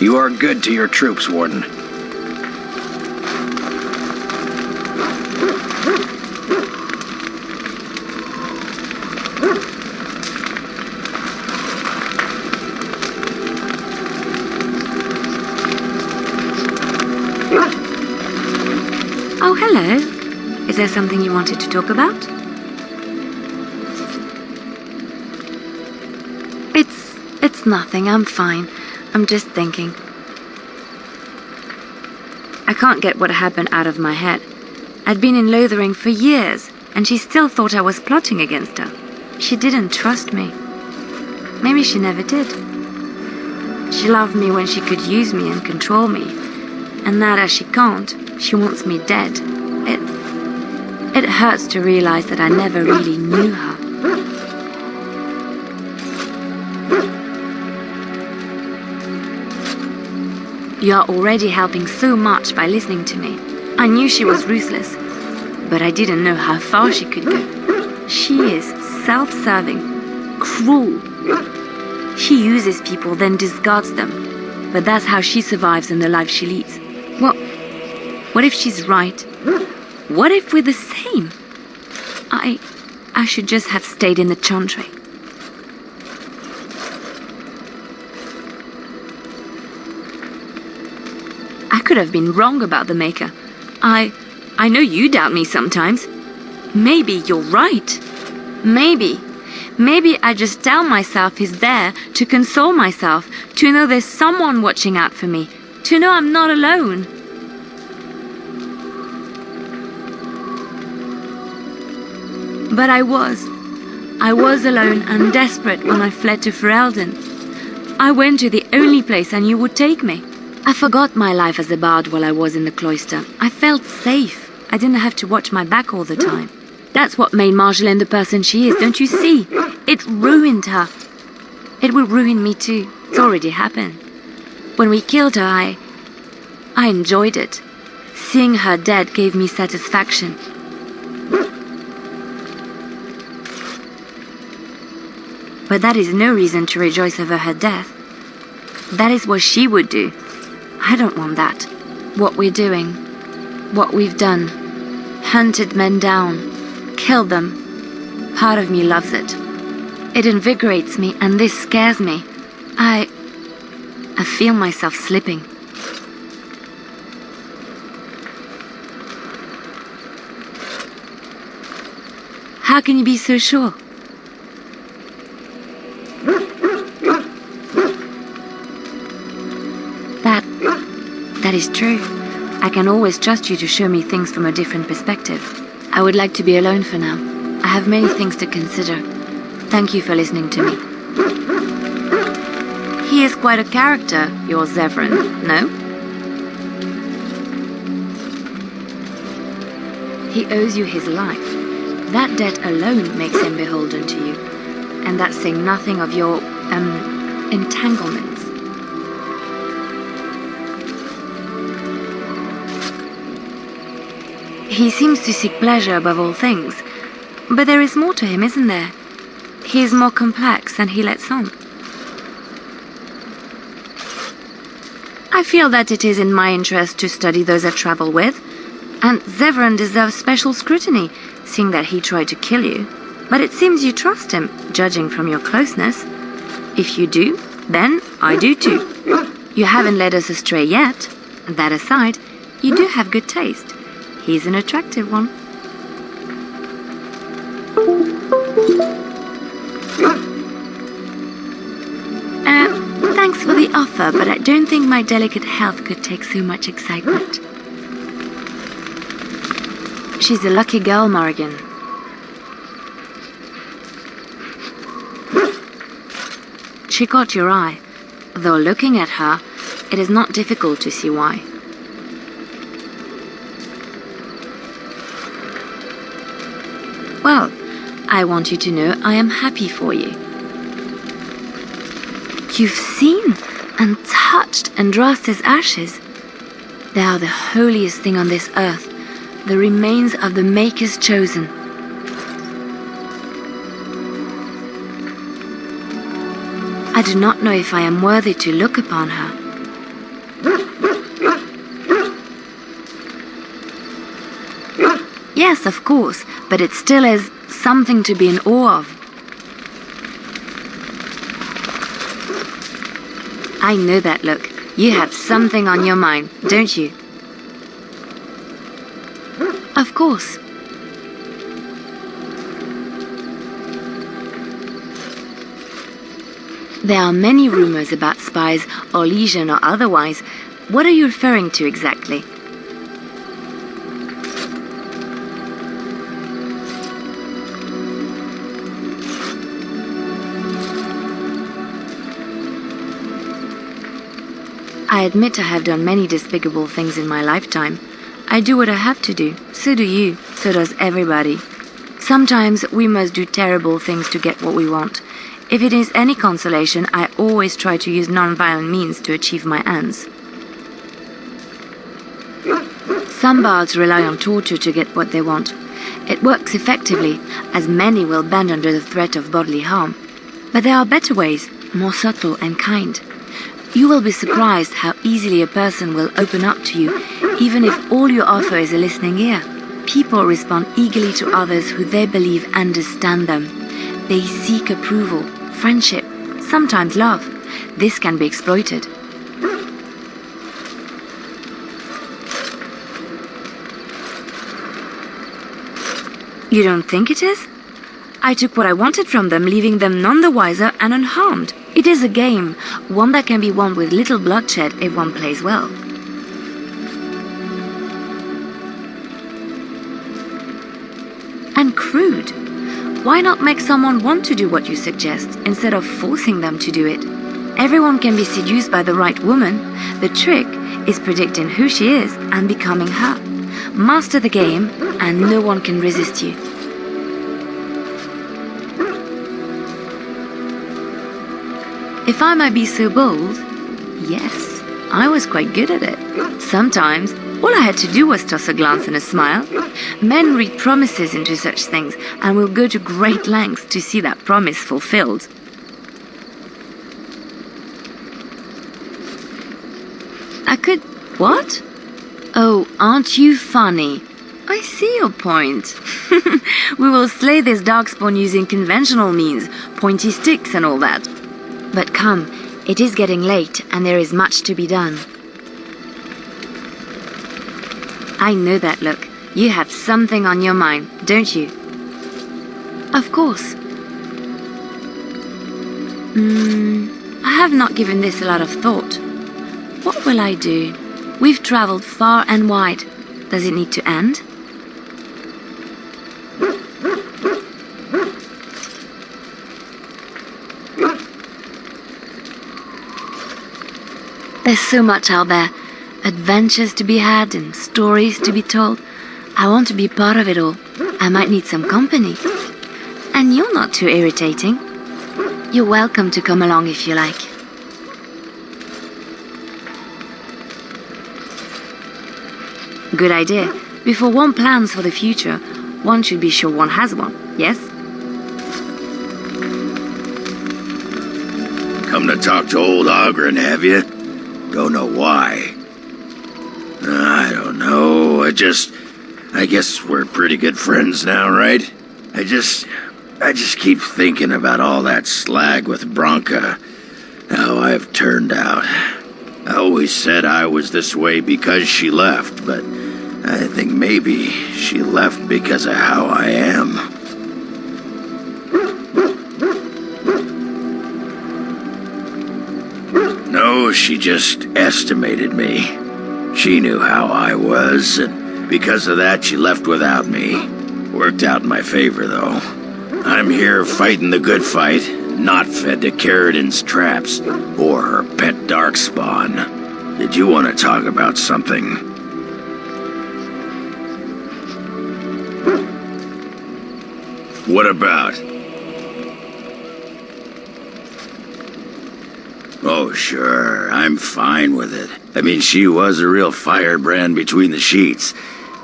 You are good to your troops, Warden. Oh, hello. Is there something you wanted to talk about? It's nothing. I'm fine. I'm just thinking. I can't get what happened out of my head. I'd been in Lothering for years, and she still thought I was plotting against her. She didn't trust me. Maybe she never did. She loved me when she could use me and control me. And now that she can't, she wants me dead. It hurts to realize that I never really knew her. You're already helping so much by listening to me. I knew she was ruthless, but I didn't know how far she could go. She is self-serving, cruel. She uses people, then discards them. But that's how she survives in the life she leads. What if she's right? What if we're the same? I should just have stayed in the Chantry. I could have been wrong about the Maker. I know you doubt me sometimes. Maybe you're right. Maybe I just tell myself he's there to console myself, to know there's someone watching out for me, to know I'm not alone. But I was alone and desperate when I fled to Ferelden. I went to the only place I knew would take me. I forgot my life as a bard while I was in the cloister. I felt safe. I didn't have to watch my back all the time. That's what made Marjolaine the person she is, don't you see? It ruined her. It will ruin me too. It's already happened. When we killed her, I enjoyed it. Seeing her dead gave me satisfaction. But that is no reason to rejoice over her death. That is what she would do. I don't want that. What we're doing, what we've done, hunted men down, killed them. Part of me loves it. It invigorates me, and this scares me. I feel myself slipping. How can you be so sure? That is true. I can always trust you to show me things from a different perspective. I would like to be alone for now. I have many things to consider. Thank you for listening to me. He is quite a character, your Zevran, no? He owes you his life. That debt alone makes him beholden to you. And that's saying nothing of your, entanglements. He seems to seek pleasure above all things. But there is more to him, isn't there? He is more complex than he lets on. I feel that it is in my interest to study those I travel with. And Zevran deserves special scrutiny, seeing that he tried to kill you. But it seems you trust him, judging from your closeness. If you do, then I do too. You haven't led us astray yet. That aside, you do have good taste. He's an attractive one. Thanks for the offer, but I don't think my delicate health could take so much excitement. She's a lucky girl, Morrigan. She caught your eye. Though looking at her, it is not difficult to see why. Well, I want you to know I am happy for you. You've seen and touched Andraste's ashes. They are the holiest thing on this earth, the remains of the Maker's chosen. I do not know if I am worthy to look upon her. Yes, of course, but it still is something to be in awe of. I know that look. You have something on your mind, don't you? Of course. There are many rumors about spies, or legion or otherwise. What are you referring to exactly? I admit I have done many despicable things in my lifetime. I do what I have to do. So do you. So does everybody. Sometimes we must do terrible things to get what we want. If it is any consolation, I always try to use non-violent means to achieve my ends. Some bards rely on torture to get what they want. It works effectively, as many will bend under the threat of bodily harm. But there are better ways, more subtle and kind. You will be surprised how easily a person will open up to you, even if all you offer is a listening ear. People respond eagerly to others who they believe understand them. They seek approval, friendship, sometimes love. This can be exploited. You don't think it is? I took what I wanted from them, leaving them none the wiser and unharmed. It is a game, one that can be won with little bloodshed if one plays well. And crude. Why not make someone want to do what you suggest, instead of forcing them to do it? Everyone can be seduced by the right woman. The trick is predicting who she is and becoming her. Master the game, and no one can resist you. If I might be so bold, yes, I was quite good at it. Sometimes, all I had to do was toss a glance and a smile. Men read promises into such things and will go to great lengths to see that promise fulfilled. I could... what? Oh, aren't you funny? I see your point. We will slay this darkspawn using conventional means, pointy sticks and all that. But come, it is getting late and there is much to be done. I know that look. You have something on your mind, don't you? Of course. I have not given this a lot of thought. What will I do? We've traveled far and wide. Does it need to end? There's so much out there. Adventures to be had and stories to be told. I want to be part of it all. I might need some company. And you're not too irritating. You're welcome to come along if you like. Good idea. Before one plans for the future, one should be sure one has one, yes? Come to talk to old Ogren, have you? Don't know why. I don't know. I guess we're pretty good friends now, right? I just keep thinking about all that slag with Bronca. How turned out. I always said I was this way because she left, but I think maybe she left because of how I am. No, she just estimated me. She knew how I was, and because of that, she left without me. Worked out in my favor, though. I'm here fighting the good fight, not fed to Carradine's traps or her pet darkspawn. Did you want to talk about something? What about? Oh, sure, I'm fine with it. I mean, she was a real firebrand between the sheets,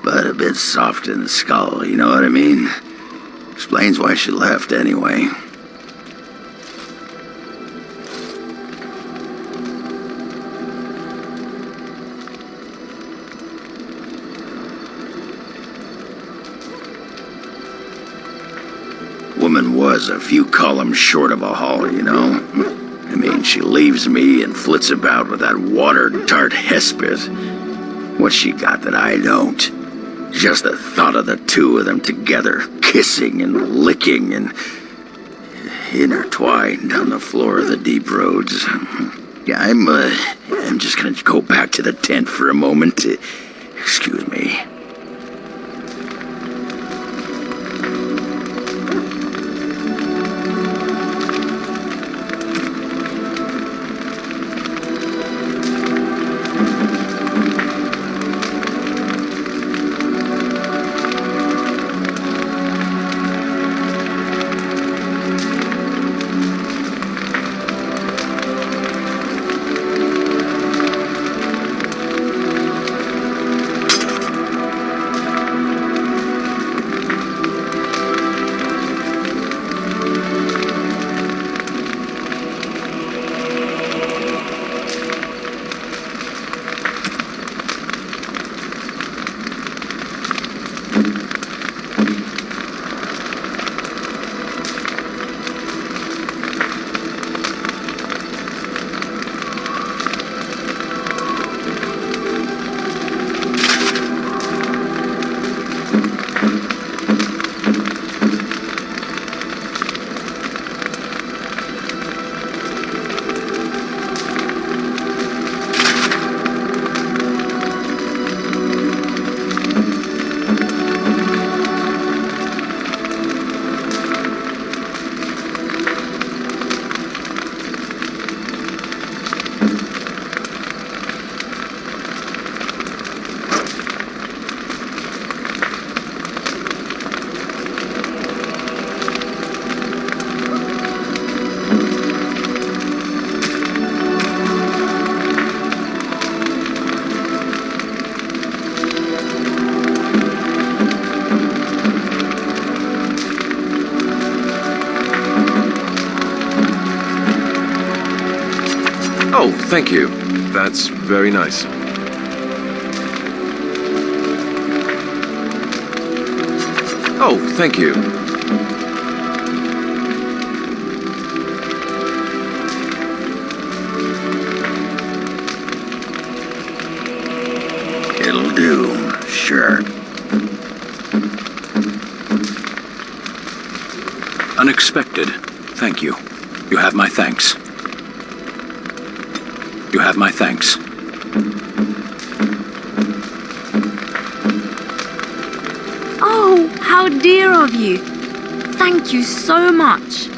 but a bit soft in the skull, you know what I mean? Explains why she left, anyway. Woman was a few columns short of a haul, you know? I mean, she leaves me and flits about with that water-tart hespit. What's she got that I don't? Just the thought of the two of them together, kissing and licking and intertwined on the floor of the deep roads. Yeah, I'm just gonna go back to the tent for a moment. Excuse me. Oh, thank you. That's very nice. Oh, thank you. It'll do, sure. Unexpected. Thank you. You have my thanks. You have my thanks. Oh, how dear of you. Thank you so much.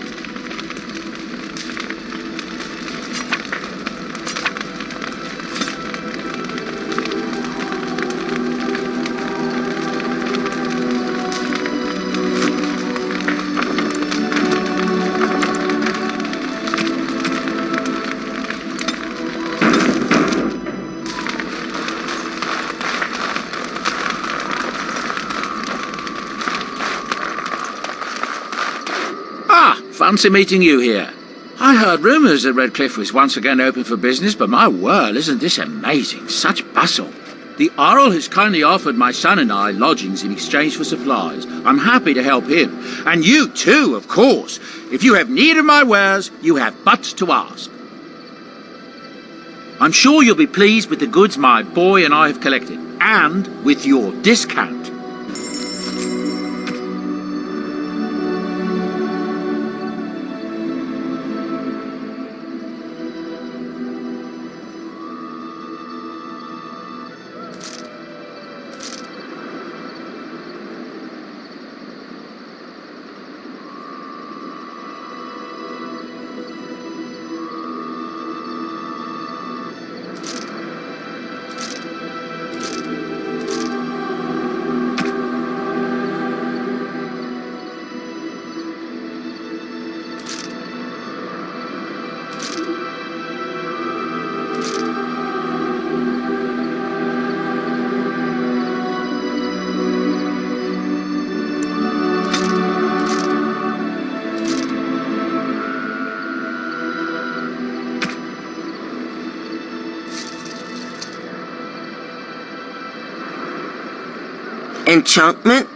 Fancy meeting you here. I heard rumours that Redcliffe was once again open for business, but my word, isn't this amazing? Such bustle. The Earl has kindly offered my son and I lodgings in exchange for supplies. I'm happy to help him. And you too, of course. If you have need of my wares, you have but to ask. I'm sure you'll be pleased with the goods my boy and I have collected, and with your discount. Enchantment?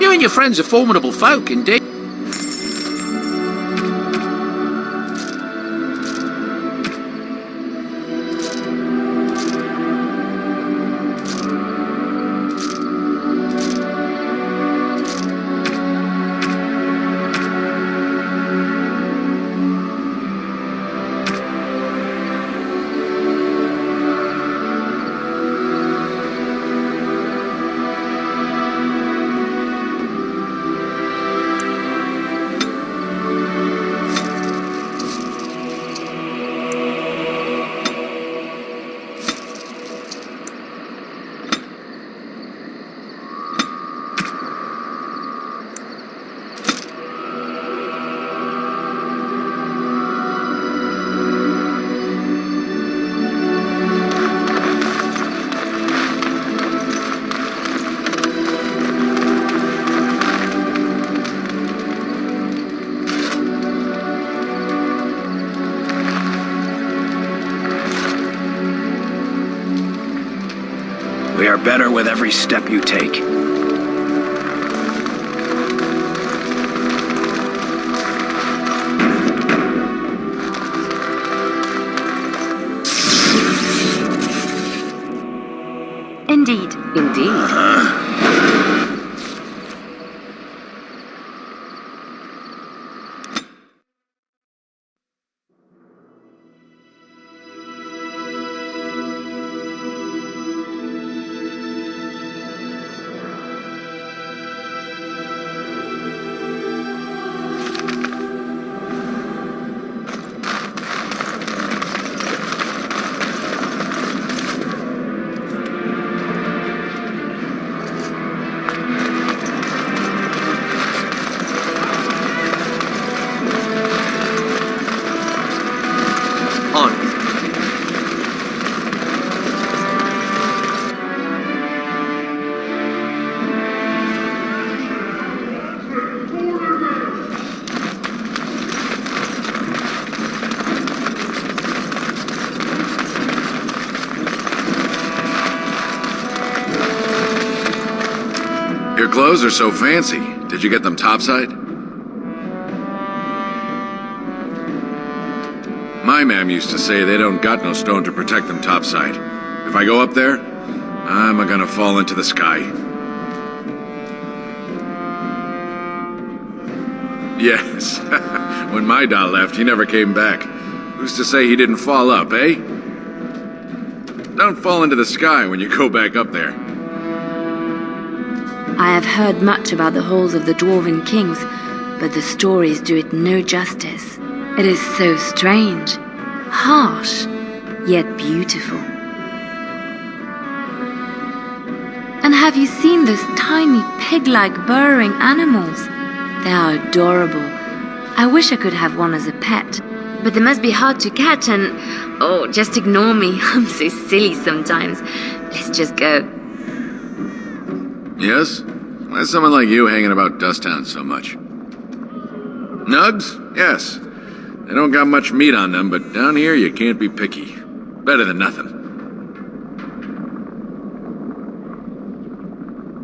You and your friends are formidable folk, indeed. We are better with every step you take. Indeed. Indeed. Your clothes are so fancy. Did you get them topside? My ma'am used to say they don't got no stone to protect them topside. If I go up there, I'm gonna fall into the sky. Yes. When my doll left, he never came back. Who's to say he didn't fall up, eh? Don't fall into the sky when you go back up there. I have heard much about the halls of the Dwarven Kings, but the stories do it no justice. It is so strange, harsh, yet beautiful. And have you seen those tiny pig-like burrowing animals? They are adorable. I wish I could have one as a pet, but they must be hard to catch and... oh, just ignore me. I'm so silly sometimes. Let's just go. Yes? Why's someone like you hanging about Dusttown so much? Nugs? Yes. They don't got much meat on them, but down here you can't be picky. Better than nothing.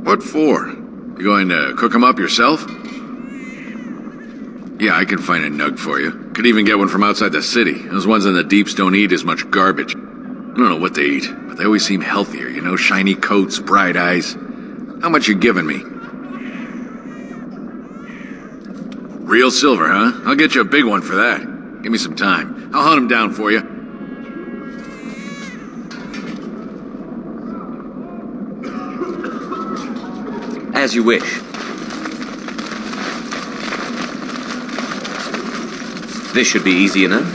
What for? You going to cook them up yourself? Yeah, I can find a nug for you. Could even get one from outside the city. Those ones in the deeps don't eat as much garbage. I don't know what they eat, but they always seem healthier, you know? Shiny coats, bright eyes. How much you giving me? Real silver, huh? I'll get you a big one for that. Give me some time. I'll hunt them down for you. As you wish. This should be easy enough.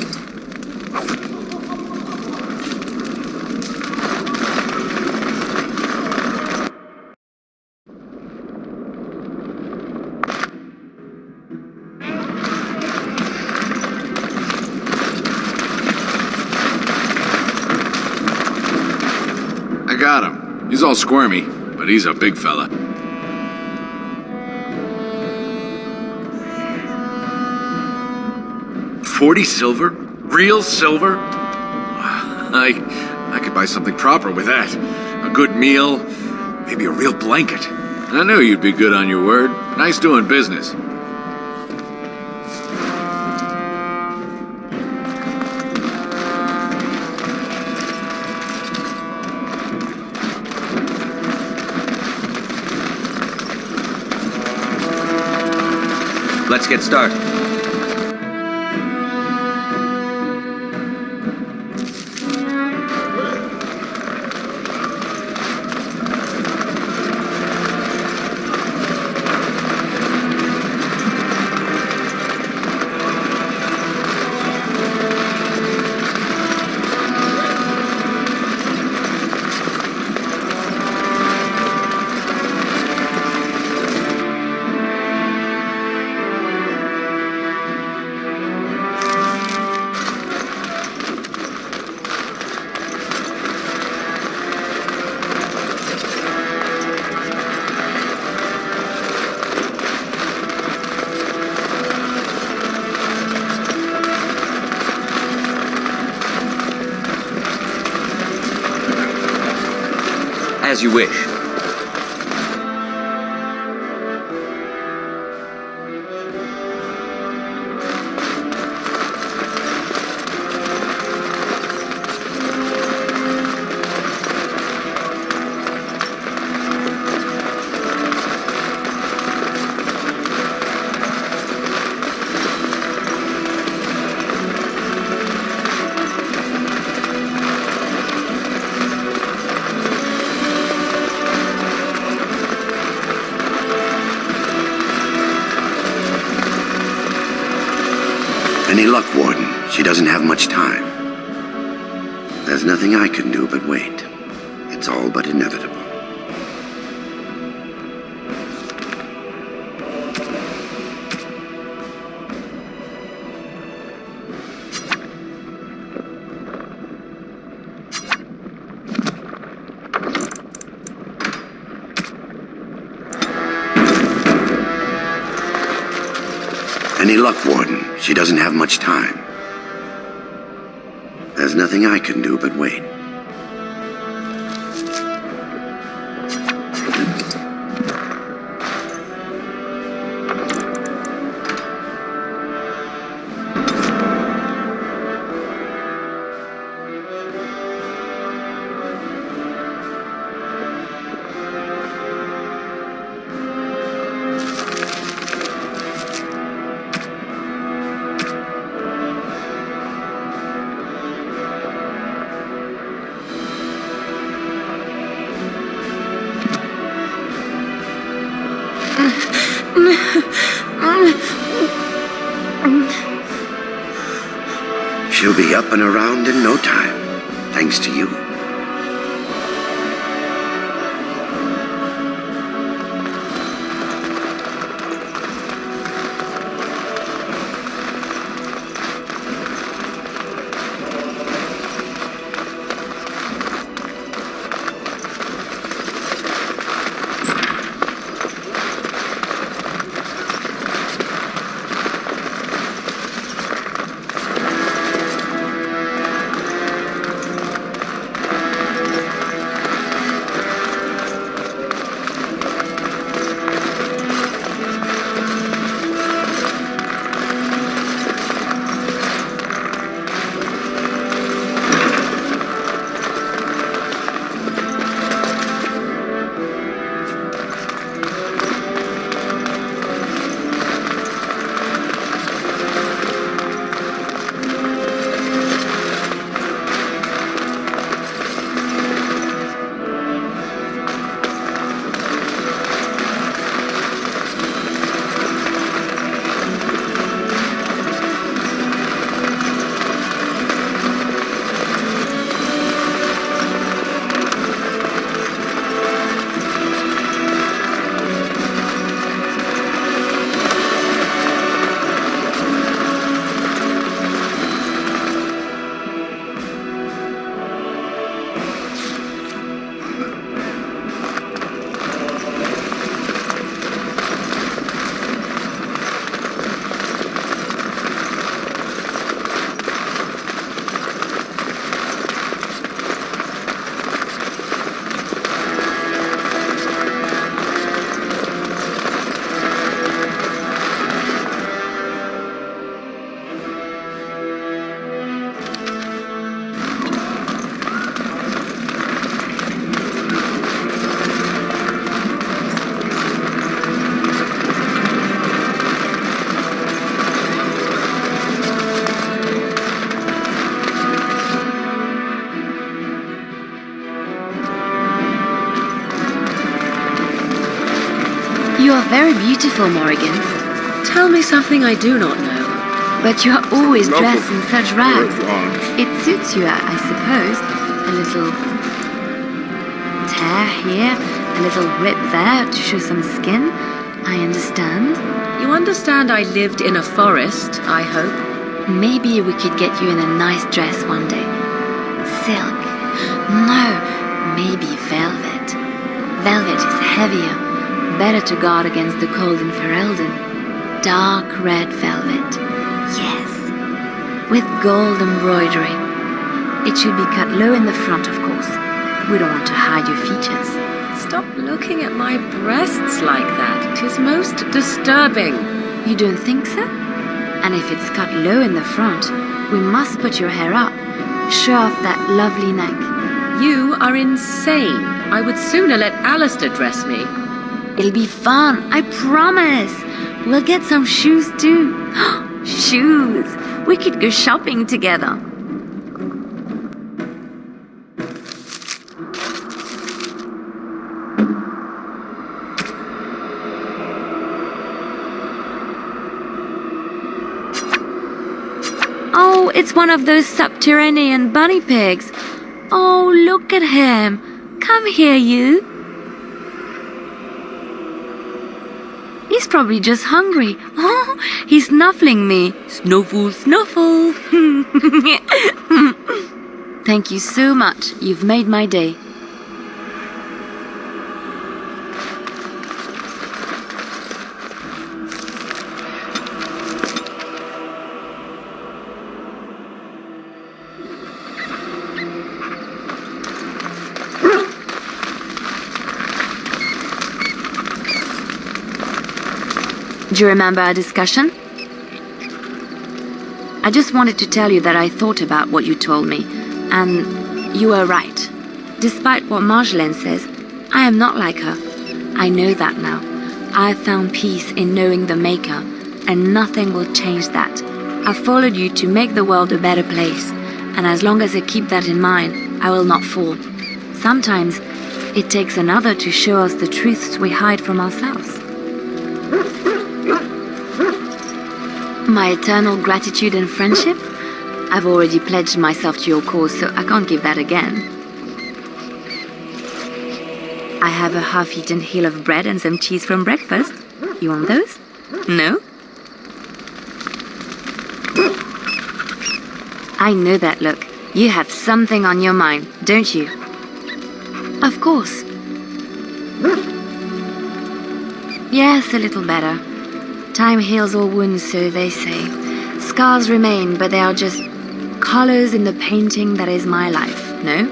I got him. He's all squirmy, but he's a big fella. $40 silver? Real silver? I could buy something proper with that. A good meal, maybe a real blanket. I knew you'd be good on your word. Nice doing business. Let's get started. As you wish. doesn't have much time. There's nothing I can do but wait. It's all but inevitable. Any luck, Warden? She doesn't have much time. There's nothing I can do but wait. She'll be up and around in no time, thanks to you. You are very beautiful, Morrigan. Tell me something I do not know. But you are always dressed in such rags. It suits you, I suppose. A little tear here, a little rip there to show some skin. I understand. You understand I lived in a forest, I hope? Maybe we could get you in a nice dress one day. Silk. No, maybe velvet. Velvet is heavier, better to guard against the cold in Ferelden. Dark red velvet. Yes. With gold embroidery. It should be cut low in the front, of course. We don't want to hide your features. Stop looking at my breasts like that. 'Tis most disturbing. You don't think so? And if it's cut low in the front, we must put your hair up. Show off that lovely neck. You are insane. I would sooner let Alistair dress me. It'll be fun, I promise. We'll get some shoes too. Shoes! We could go shopping together. Oh, it's one of those subterranean bunny pigs. Oh, look at him. Come here, you. He's probably just hungry. Oh, he's snuffling me. Snuffle, snuffle. Thank you so much. You've made my day. Do you remember our discussion? I just wanted to tell you that I thought about what you told me, and you were right. Despite what Marjolaine says, I am not like her. I know that now. I've found peace in knowing the Maker, and nothing will change that. I've followed you to make the world a better place, and as long as I keep that in mind, I will not fall. Sometimes, it takes another to show us the truths we hide from ourselves. My eternal gratitude and friendship? I've already pledged myself to your cause, so I can't give that again. I have a half-eaten hill of bread and some cheese from breakfast. You want those? No? I know that look. You have something on your mind, don't you? Of course. Yes, a little better. Time heals all wounds, so they say. Scars remain, but they are just colors in the painting that is my life, no?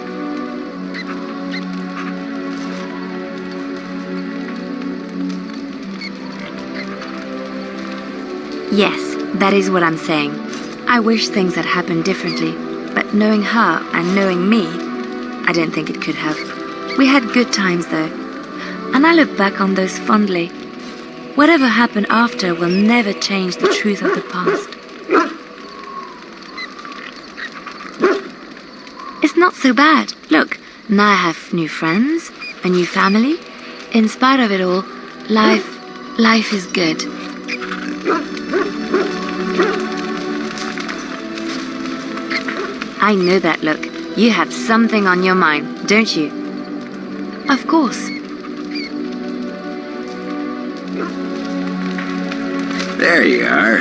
Yes, that is what I'm saying. I wish things had happened differently, but knowing her and knowing me, I don't think it could have. We had good times, though, and I look back on those fondly. Whatever happened after will never change the truth of the past. It's not so bad. Look, now I have new friends, a new family. In spite of it all, life is good. I know that look. You have something on your mind, don't you? Of course. There you are.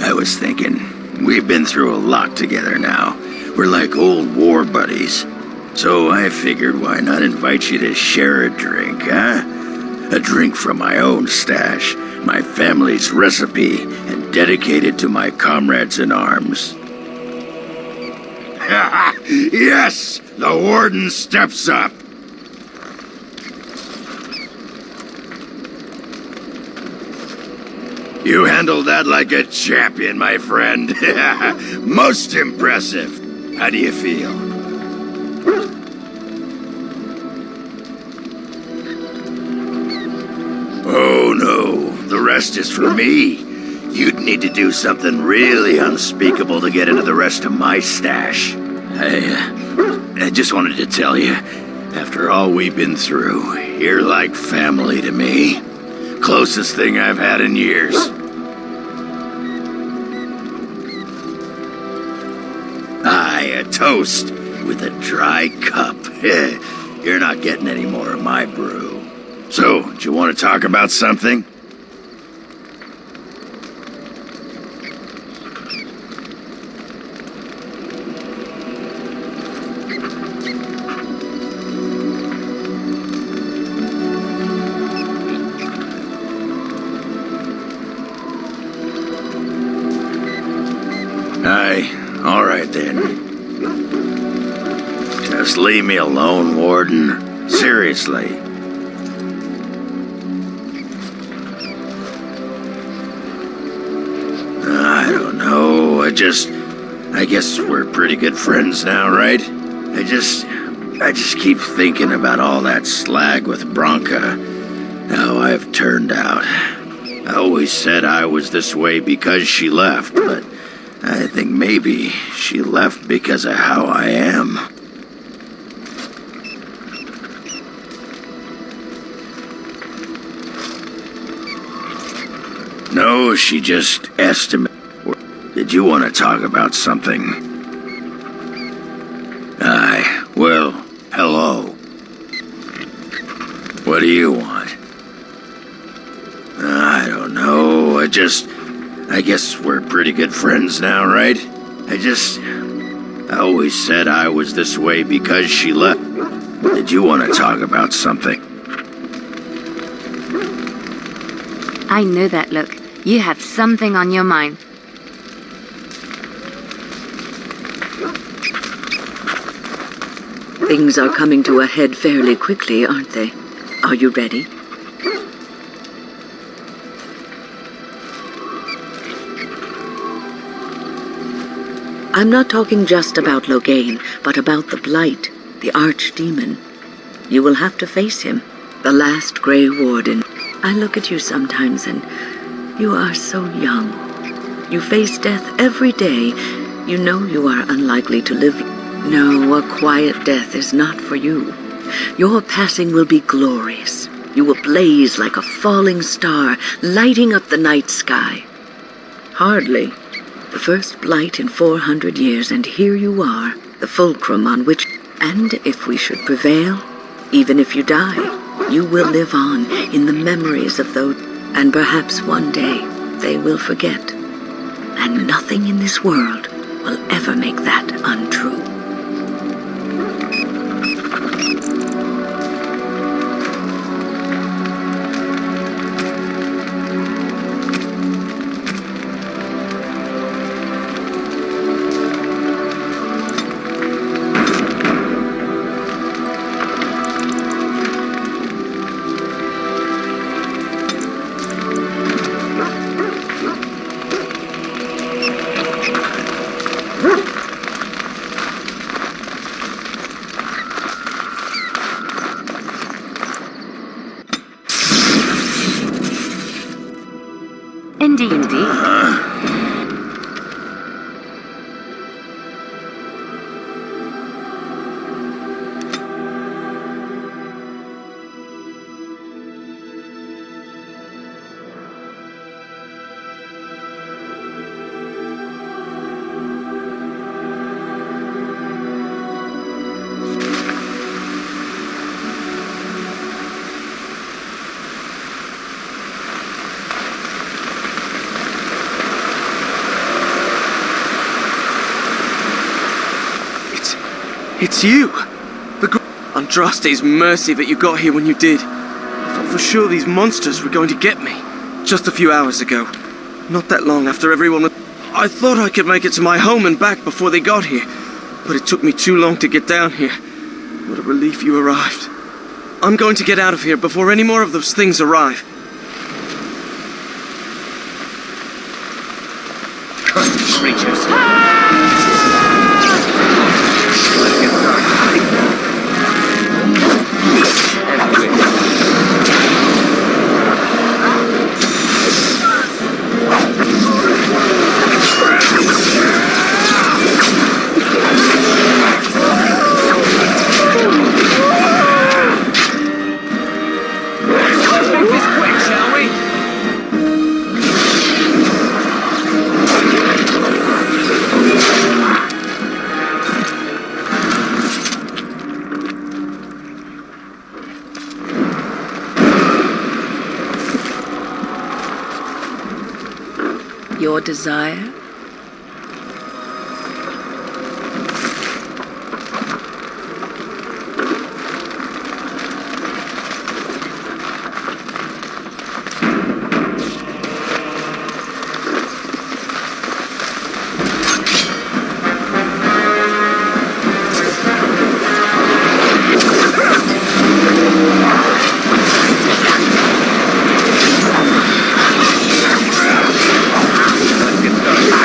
I was thinking, we've been through a lot together now. We're like old war buddies. So I figured why not invite you to share a drink, huh? A drink from my own stash, my family's recipe, and dedicated to my comrades in arms. Yes! The Warden steps up! You handled that like a champion, my friend. Most impressive. How do you feel? Oh no, the rest is for me. You'd need to do something really unspeakable to get into the rest of my stash. I just wanted to tell you, after all we've been through, you're like family to me. Closest thing I've had in years. Aye, a toast with a dry cup. You're not getting any more of my brew. So, do you want to talk about something? All right then. Just leave me alone, Warden. Seriously. I don't know. I guess we're pretty good friends now, right? I just keep thinking about all that slag with Bronca. How I've turned out. I always said I was this way because she left, but I think maybe she left because of how I am. No, she just estimated. Did you want to talk about something? Aye, well, hello. What do you want? I don't know, I guess we're pretty good friends now, right? I always said I was this way because she left. Did you want to talk about something? I know that look. You have something on your mind. Things are coming to a head fairly quickly, aren't they? Are you ready? I'm not talking just about Loghain, but about the Blight, the Archdemon. You will have to face him, the last Grey Warden. I look at you sometimes and you are so young. You face death every day. You know you are unlikely to live. No, a quiet death is not for you. Your passing will be glorious. You will blaze like a falling star, lighting up the night sky. Hardly. The first Blight in 400 years, and here you are, the fulcrum on which... And if we should prevail, even if you die, you will live on in the memories of those... And perhaps one day, they will forget. And nothing in this world will ever make that untrue. Indeed. It's you! Andraste's mercy that you got here when you did. I thought for sure these monsters were going to get me. Just a few hours ago. Not that long after everyone was... I thought I could make it to my home and back before they got here. But it took me too long to get down here. What a relief you arrived. I'm going to get out of here before any more of those things arrive. Cursed creatures. Your desire? Let's get started.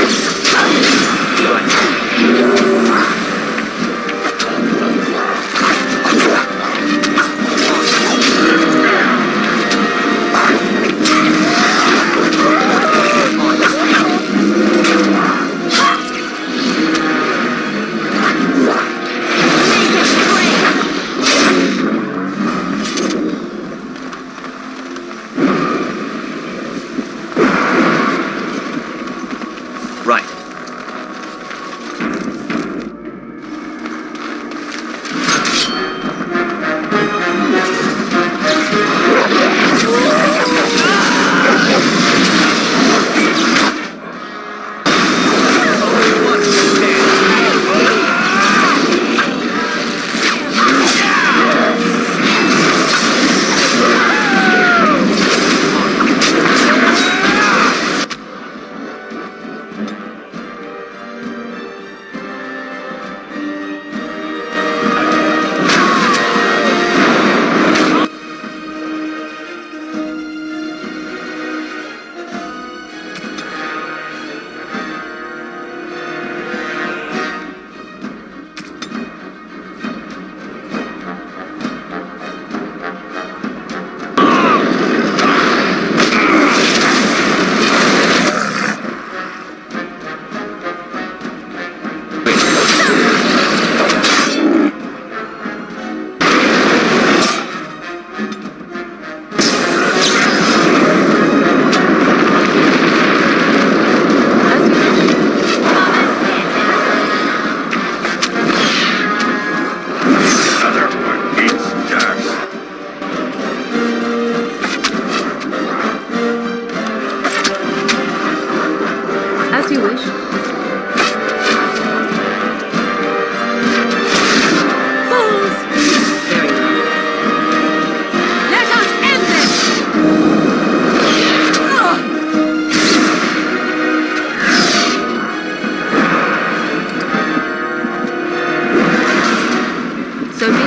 So be it.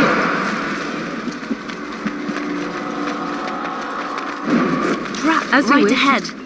Trap As you right wish. ahead.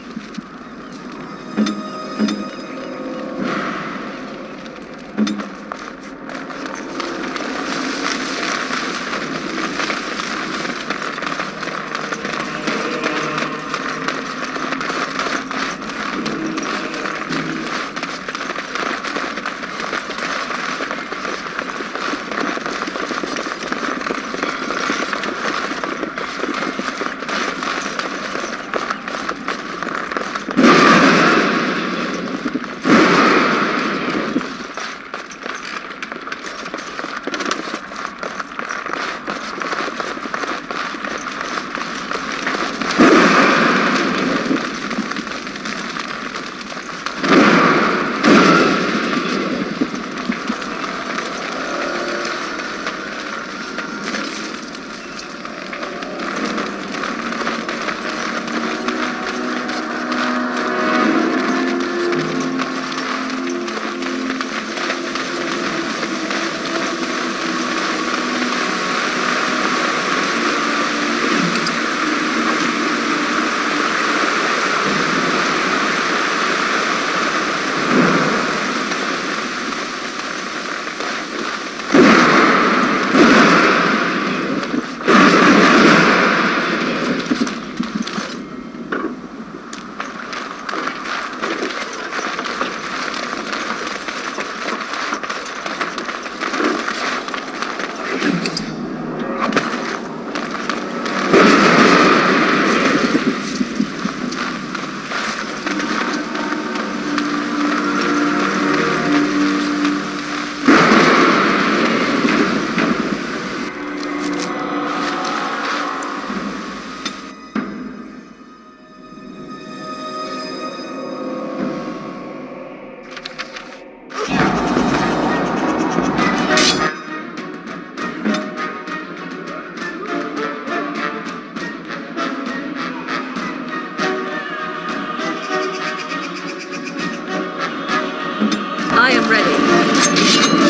I am ready.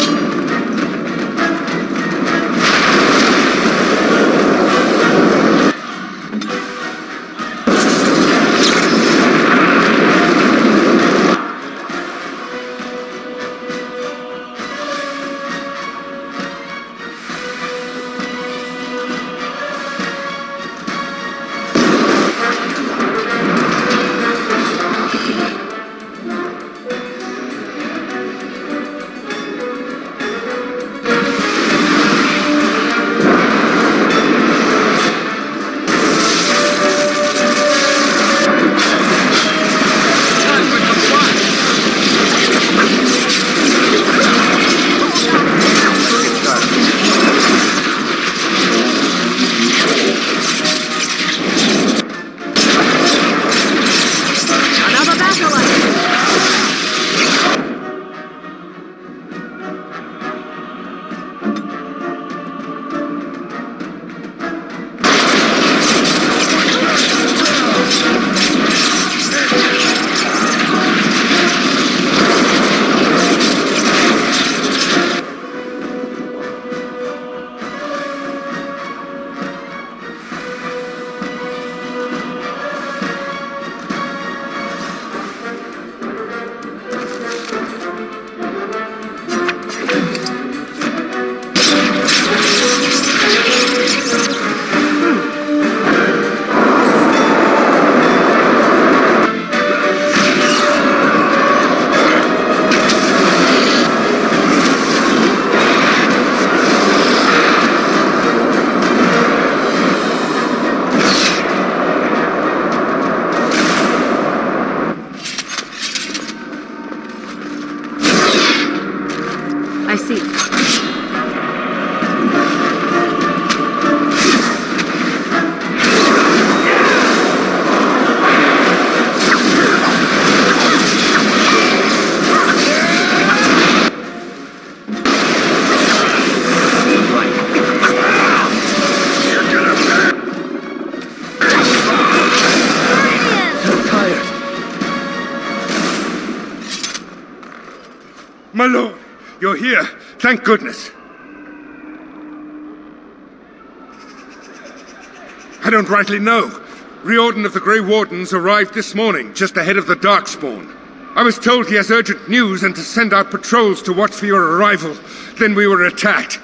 I see. My lord, you're here. Thank goodness. I don't rightly know. Riordan of the Grey Wardens arrived this morning, just ahead of the Darkspawn. I was told he has urgent news and to send out patrols to watch for your arrival. Then we were attacked.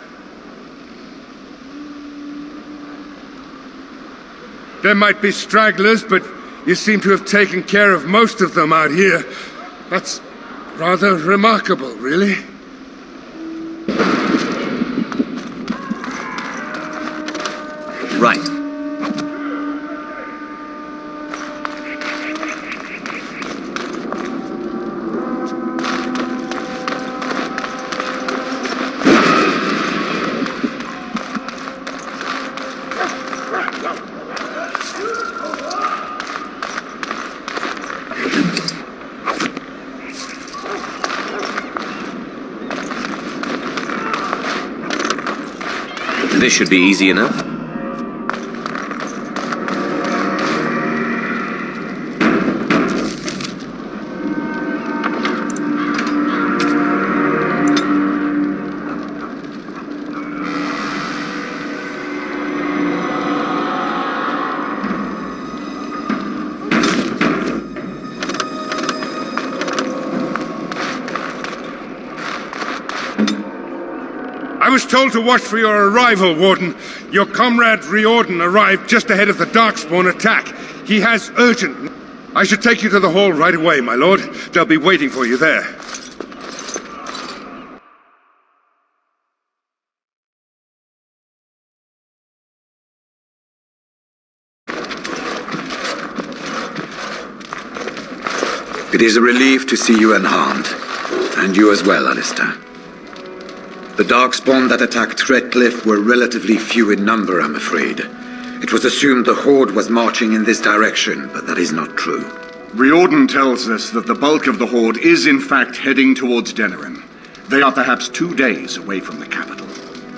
There might be stragglers, but you seem to have taken care of most of them out here. That's rather remarkable, really. Right. This should be easy enough. I was told to watch for your arrival, Warden. Your comrade Riordan arrived just ahead of the Darkspawn attack. He has urgent... I should take you to the hall right away, my lord. They'll be waiting for you there. It is a relief to see you unharmed. And you as well, Alistair. The Darkspawn that attacked Redcliffe were relatively few in number, I'm afraid. It was assumed the Horde was marching in this direction, but that is not true. Riordan tells us that the bulk of the Horde is in fact heading towards Denerim. They are perhaps 2 days away from the capital.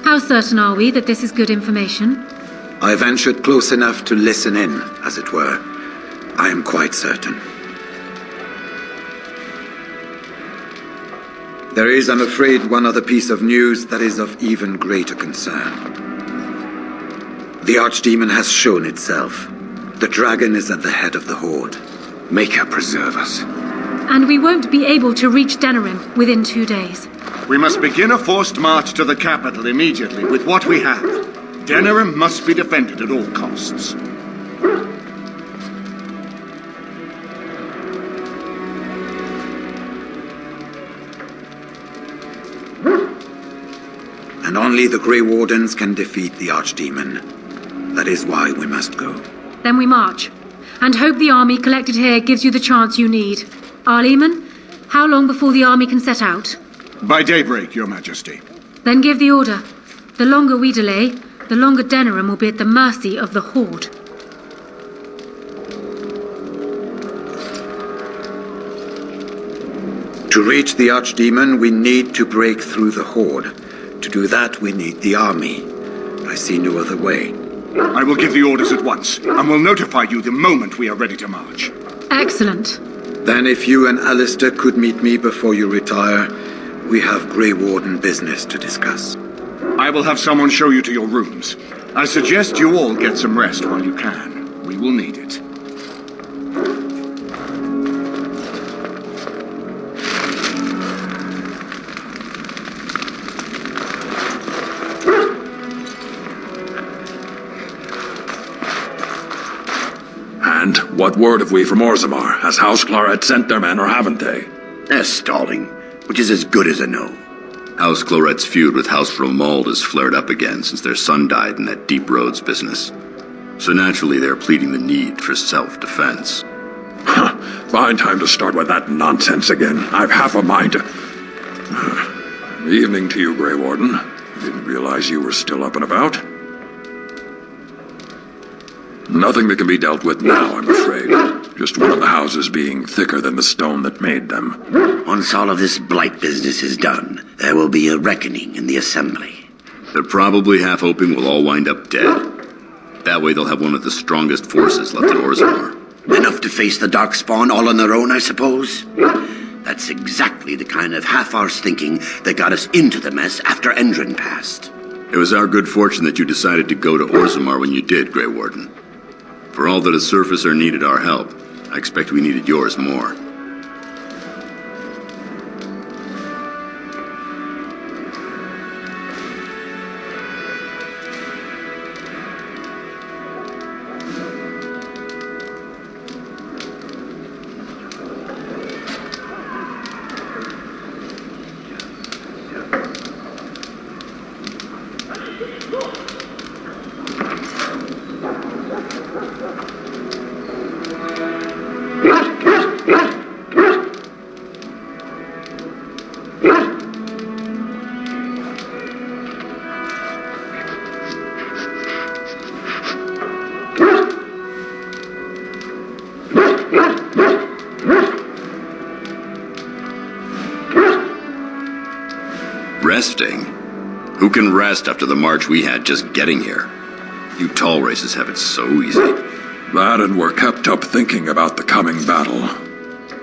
How certain are we that this is good information? I ventured close enough to listen in, as it were. I am quite certain. There is, I'm afraid, one other piece of news that is of even greater concern. The Archdemon has shown itself. The dragon is at the head of the Horde. Make her preserve us. And we won't be able to reach Denerim within 2 days. We must begin a forced march to the capital immediately with what we have. Denerim must be defended at all costs. And only the Grey Wardens can defeat the Archdemon. That is why we must go. Then we march, and hope the army collected here gives you the chance you need. Arleman, how long before the army can set out? By daybreak, Your Majesty. Then give the order. The longer we delay, the longer Denerim will be at the mercy of the Horde. To reach the Archdemon, we need to break through the Horde. To do that, we need the army. I see no other way. I will give the orders at once, and will notify you the moment we are ready to march. Excellent. Then if you and Alistair could meet me before you retire, we have Grey Warden business to discuss. I will have someone show you to your rooms. I suggest you all get some rest while you can. We will need it. And what word have we from Orzammar? Has House Claret sent their men, or haven't they? They're stalling, which is as good as a no. House Claret's feud with House Romald has flared up again since their son died in that Deep Roads business. So naturally they're pleading the need for self-defense. Fine time to start with that nonsense again. I've half a mind to... Evening to you, Grey Warden. Didn't realize you were still up and about. Nothing that can be dealt with now, I'm afraid. Just one of the houses being thicker than the stone that made them. Once all of this Blight business is done, there will be a reckoning in the Assembly. They're probably half hoping we'll all wind up dead. That way they'll have one of the strongest forces left in Orzammar. Enough to face the Darkspawn all on their own, I suppose? That's exactly the kind of half-arse thinking that got us into the mess after Endrin passed. It was our good fortune that you decided to go to Orzammar when you did, Grey Warden. For all that a surfacer needed our help, I expect we needed yours more. Resting? Who can rest after the march we had just getting here? You tall races have it so easy. That and we're kept up thinking about the coming battle.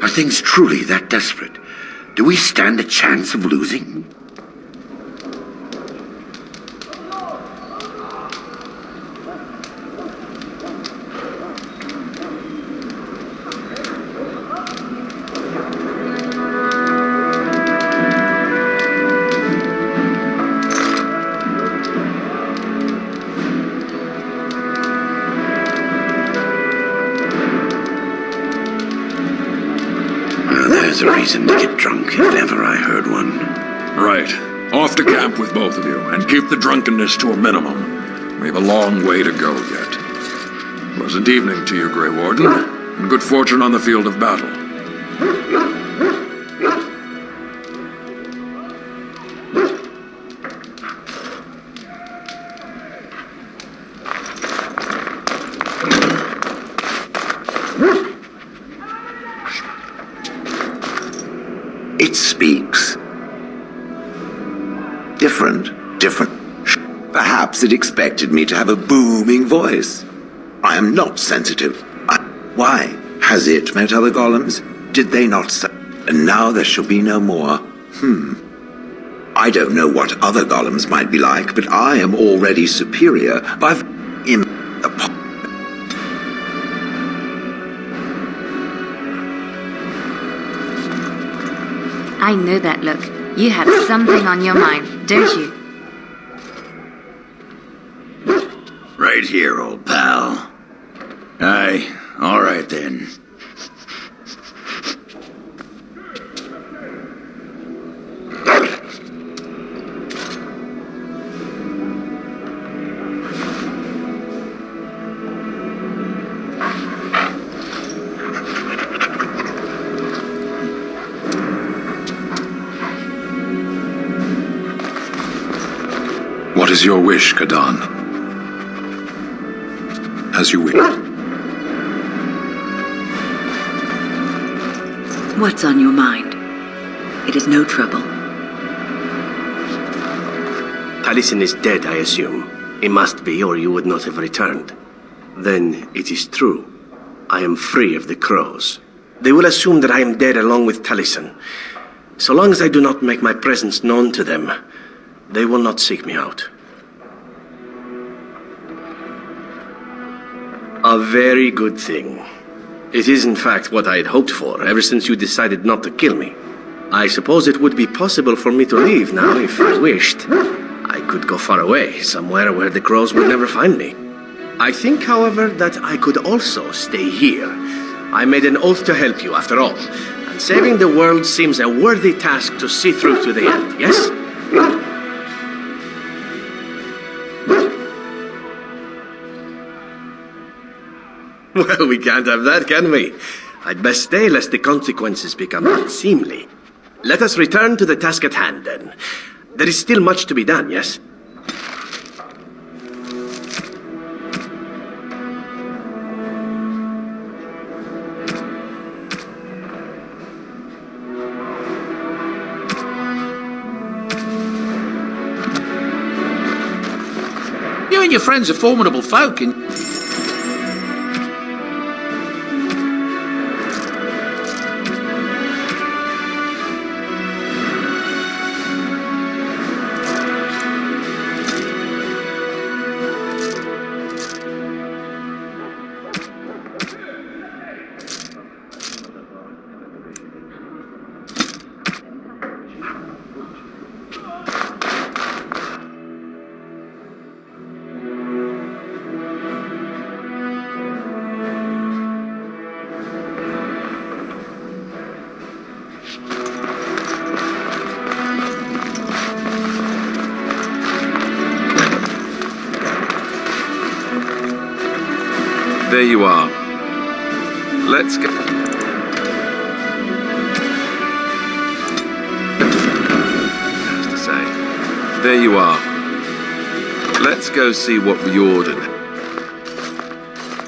Are things truly that desperate? Do we stand a chance of losing? There's a reason to get drunk if ever I heard one. Right. Off to camp with both of you, and keep the drunkenness to a minimum. We have a long way to go yet. Pleasant evening to you, Grey Warden, and good fortune on the field of battle. It speaks. Different. Perhaps it expected me to have a booming voice. I am not sensitive. Why? Has it met other golems? Did they not say? And now there shall be no more. I don't know what other golems might be like, but I am already superior by in the I know that look. You have something on your mind, don't you? Right here, old pal. Aye, all right then. What is your wish, Kadan? As you wish. What's on your mind? It is no trouble. Taliesin is dead, I assume. He must be, or you would not have returned. Then it is true. I am free of the crows. They will assume that I am dead along with Taliesin. So long as I do not make my presence known to them, they will not seek me out. A very good thing. It is in fact what I had hoped for ever since you decided not to kill me. I suppose it would be possible for me to leave now if I wished. I could go far away, somewhere where the crows would never find me. I think, however, that I could also stay here. I made an oath to help you, after all. And saving the world seems a worthy task to see through to the end, yes? Well, we can't have that, can we? I'd best stay lest the consequences become unseemly. Let us return to the task at hand, then. There is still much to be done, yes? You and your friends are formidable folk, and There you are. Let's go. Has to say. There you are. Let's go see what Warden.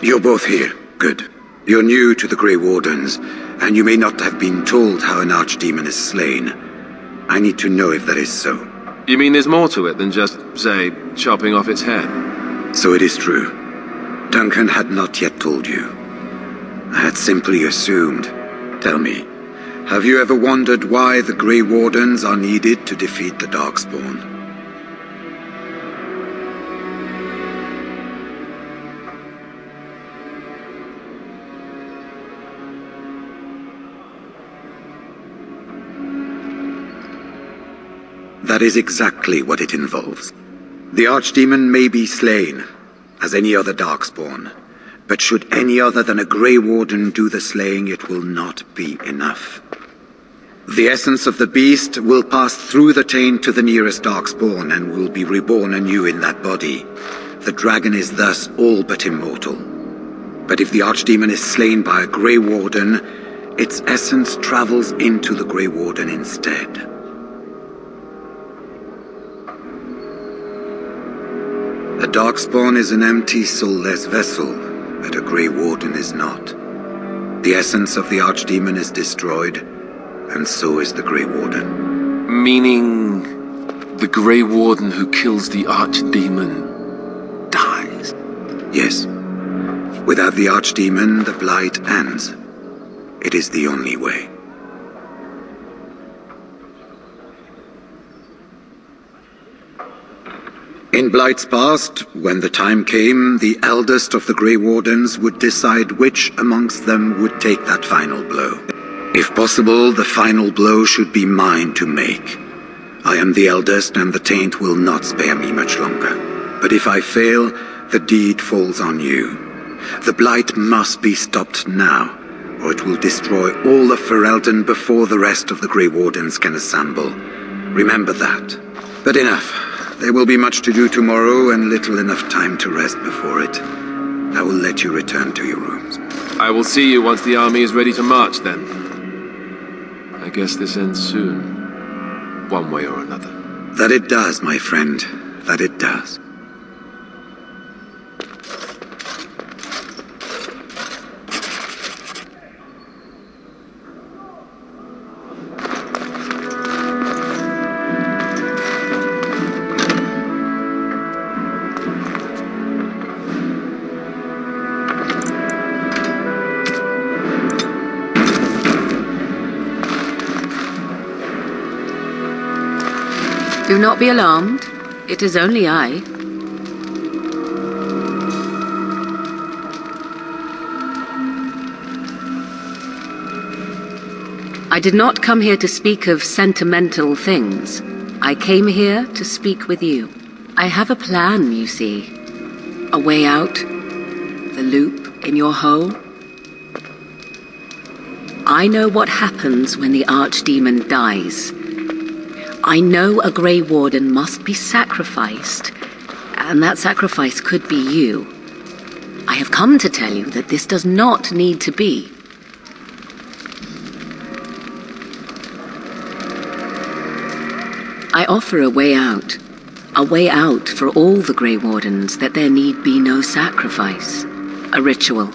You're both here. Good. You're new to the Grey Wardens, and you may not have been told how an Archdemon is slain. I need to know if that is so. You mean there's more to it than just, say, chopping off its head? So it is true. Duncan had not yet told you. I had simply assumed. Tell me, have you ever wondered why the Grey Wardens are needed to defeat the Darkspawn? That is exactly what it involves. The Archdemon may be slain, as any other Darkspawn, but should any other than a Grey Warden do the slaying, it will not be enough. The essence of the beast will pass through the taint to the nearest Darkspawn and will be reborn anew in that body. The dragon is thus all but immortal. But if the Archdemon is slain by a Grey Warden, its essence travels into the Grey Warden instead. A Darkspawn is an empty, soulless vessel, but a Grey Warden is not. The essence of the Archdemon is destroyed, and so is the Grey Warden. Meaning the Grey Warden who kills the Archdemon dies? Yes. Without the Archdemon, the Blight ends. It is the only way. In Blight's past, when the time came, the eldest of the Grey Wardens would decide which amongst them would take that final blow. If possible, the final blow should be mine to make. I am the eldest, and the taint will not spare me much longer. But if I fail, the deed falls on you. The Blight must be stopped now, or it will destroy all of Ferelden before the rest of the Grey Wardens can assemble. Remember that. But enough. There will be much to do tomorrow and little enough time to rest before it. I will let you return to your rooms. I will see you once the army is ready to march, then. I guess this ends soon. One way or another. That it does, my friend. That it does. Do not be alarmed. It is only I. I did not come here to speak of sentimental things. I came here to speak with you. I have a plan, you see. A way out. The loop in your hole. I know what happens when the Archdemon dies. I know a Grey Warden must be sacrificed, and that sacrifice could be you. I have come to tell you that this does not need to be. I offer a way out for all the Grey Wardens, that there need be no sacrifice. A ritual,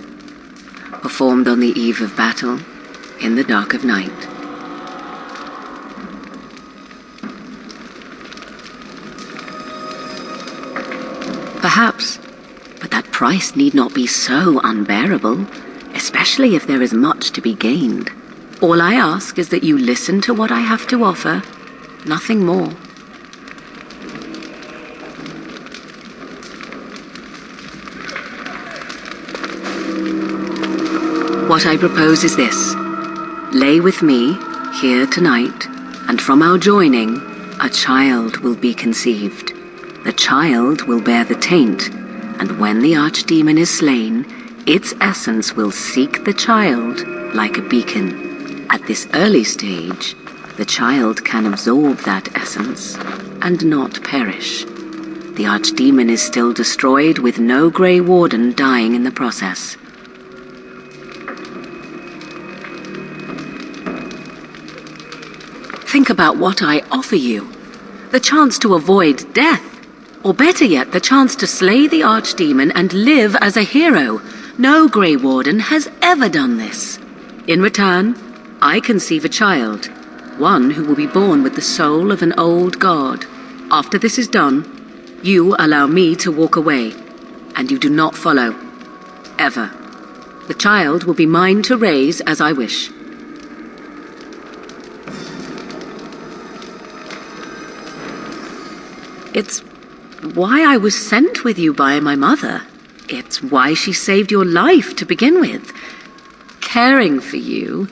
performed on the eve of battle, in the dark of night. Perhaps, but that price need not be so unbearable, especially if there is much to be gained. All I ask is that you listen to what I have to offer, nothing more. What I propose is this. Lay with me, here tonight, and from our joining, a child will be conceived. The child will bear the taint, and when the Archdemon is slain, its essence will seek the child like a beacon. At this early stage, the child can absorb that essence and not perish. The Archdemon is still destroyed, with no Grey Warden dying in the process. Think about what I offer you. The chance to avoid death. Or better yet, the chance to slay the Archdemon and live as a hero. No Grey Warden has ever done this. In return, I conceive a child. One who will be born with the soul of an old god. After this is done, you allow me to walk away, and you do not follow. Ever. The child will be mine to raise as I wish. It's why I was sent with you by my mother. It's why she saved your life to begin with. Caring for you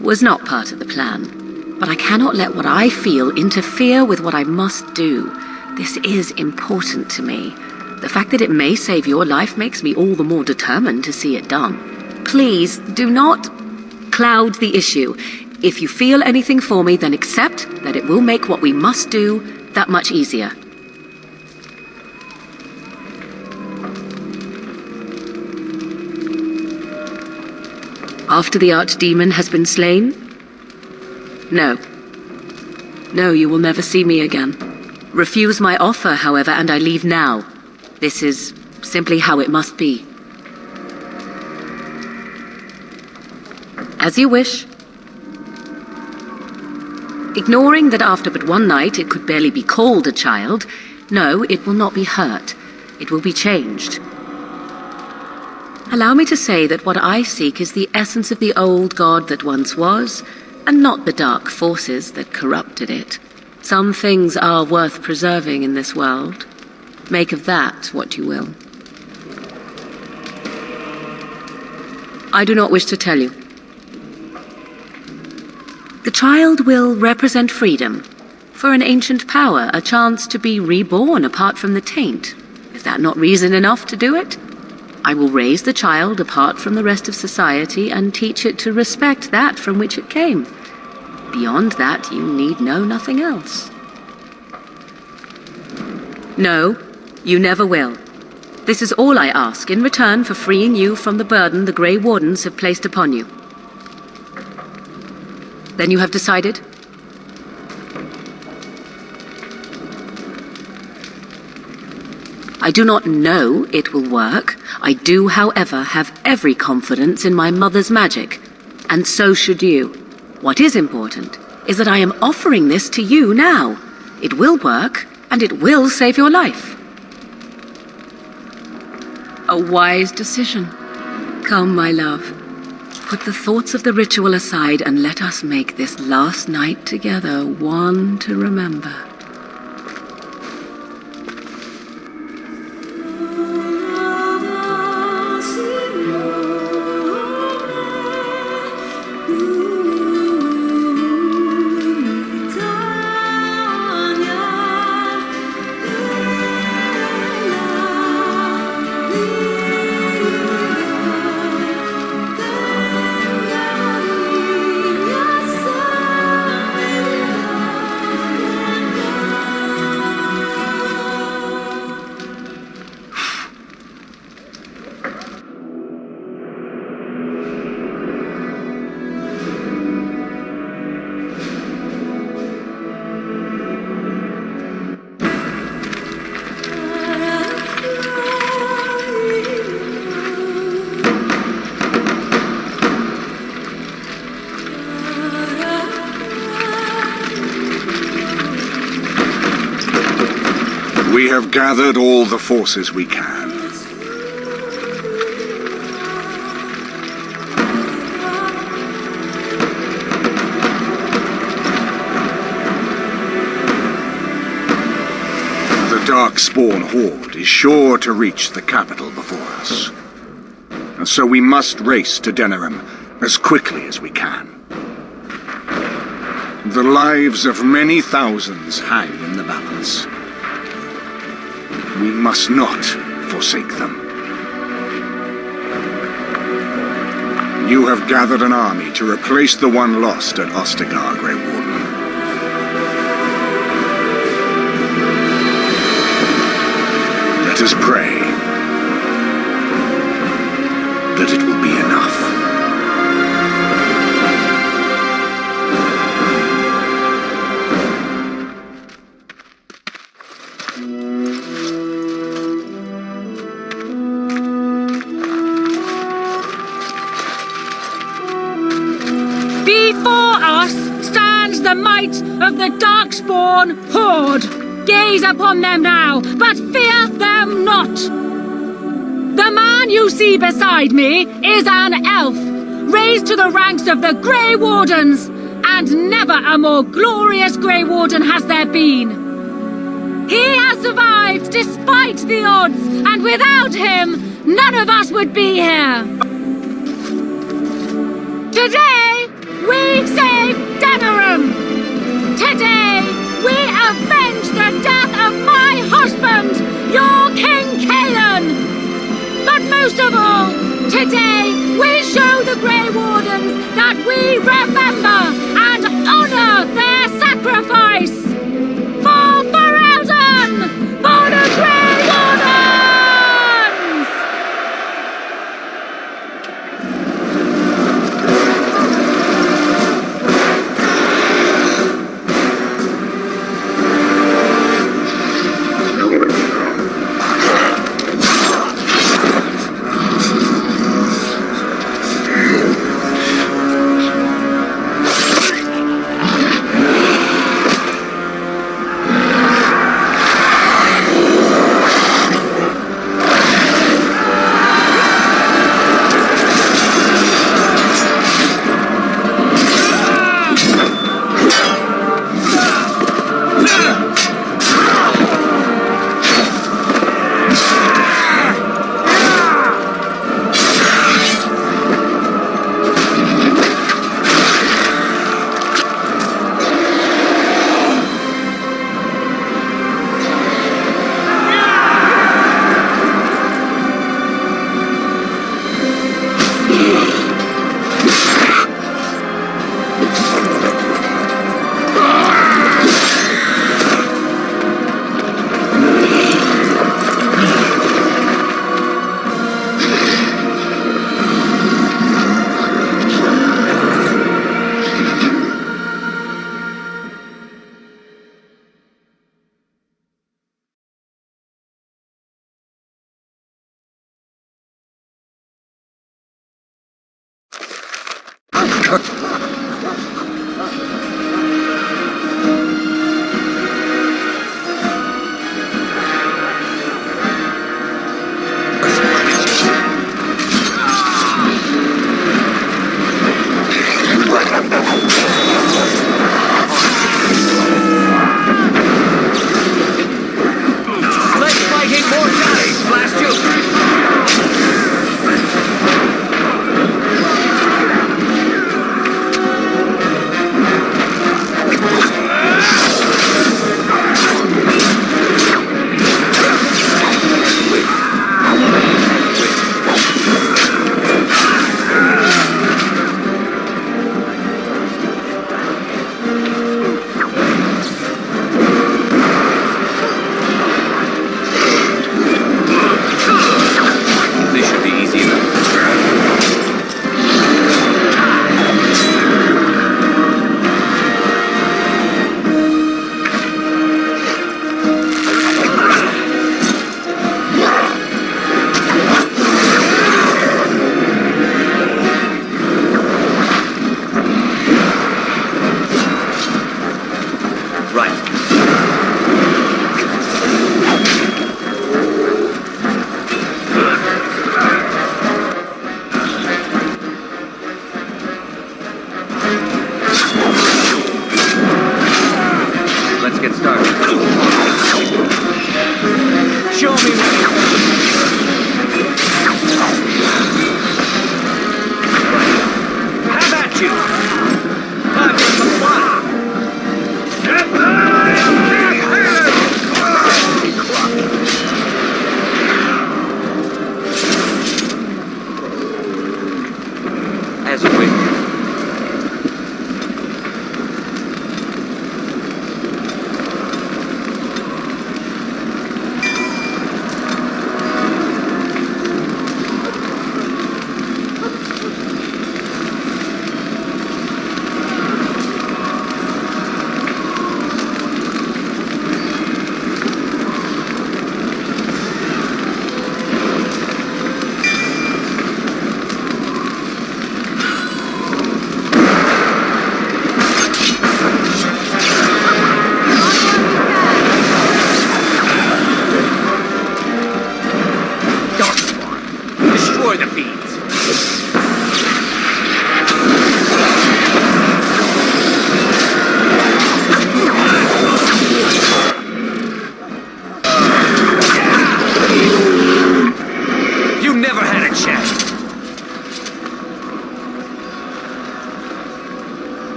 was not part of the plan, but I cannot let what I feel interfere with what I must do. This is important to me. The fact that it may save your life makes me all the more determined to see it done. Please, do not cloud the issue. If you feel anything for me, then accept that it will make what we must do that much easier. After the Archdemon has been slain? No. No, you will never see me again. Refuse my offer, however, and I leave now. This is simply how it must be. As you wish. Ignoring that after but one night it could barely be called a child, no, it will not be hurt. It will be changed. Allow me to say that what I seek is the essence of the old god that once was, and not the dark forces that corrupted it. Some things are worth preserving in this world. Make of that what you will. I do not wish to tell you. The child will represent freedom. For an ancient power, a chance to be reborn apart from the taint. Is that not reason enough to do it? I will raise the child apart from the rest of society and teach it to respect that from which it came. Beyond that, you need know nothing else. No, you never will. This is all I ask in return for freeing you from the burden the Grey Wardens have placed upon you. Then you have decided? I do not know it will work. I do, however, have every confidence in my mother's magic. And so should you. What is important is that I am offering this to you now. It will work, and it will save your life. A wise decision. Come, my love. Put the thoughts of the ritual aside and let us make this last night together one to remember. We have gathered all the forces we can. The Darkspawn Horde is sure to reach the capital before us. And so we must race to Denerim as quickly as we can. The lives of many thousands hang in the balance. We must not forsake them. You have gathered an army to replace the one lost at Ostagar, Grey Warden. Let us pray that it will be enough. Before us stands the might of the Darkspawn Horde. Gaze upon them now, but fear them not. The man you see beside me is an elf, raised to the ranks of the Grey Wardens, and never a more glorious Grey Warden has there been. He has survived despite the odds, and without him, none of us would be here. Today, we save Denerim! Today, we avenge the death of my husband, your King Kaelan! But most of all, today, we show the Grey Wardens that we remember and honor their sacrifice! For Ferelden! For the Grey Wardens!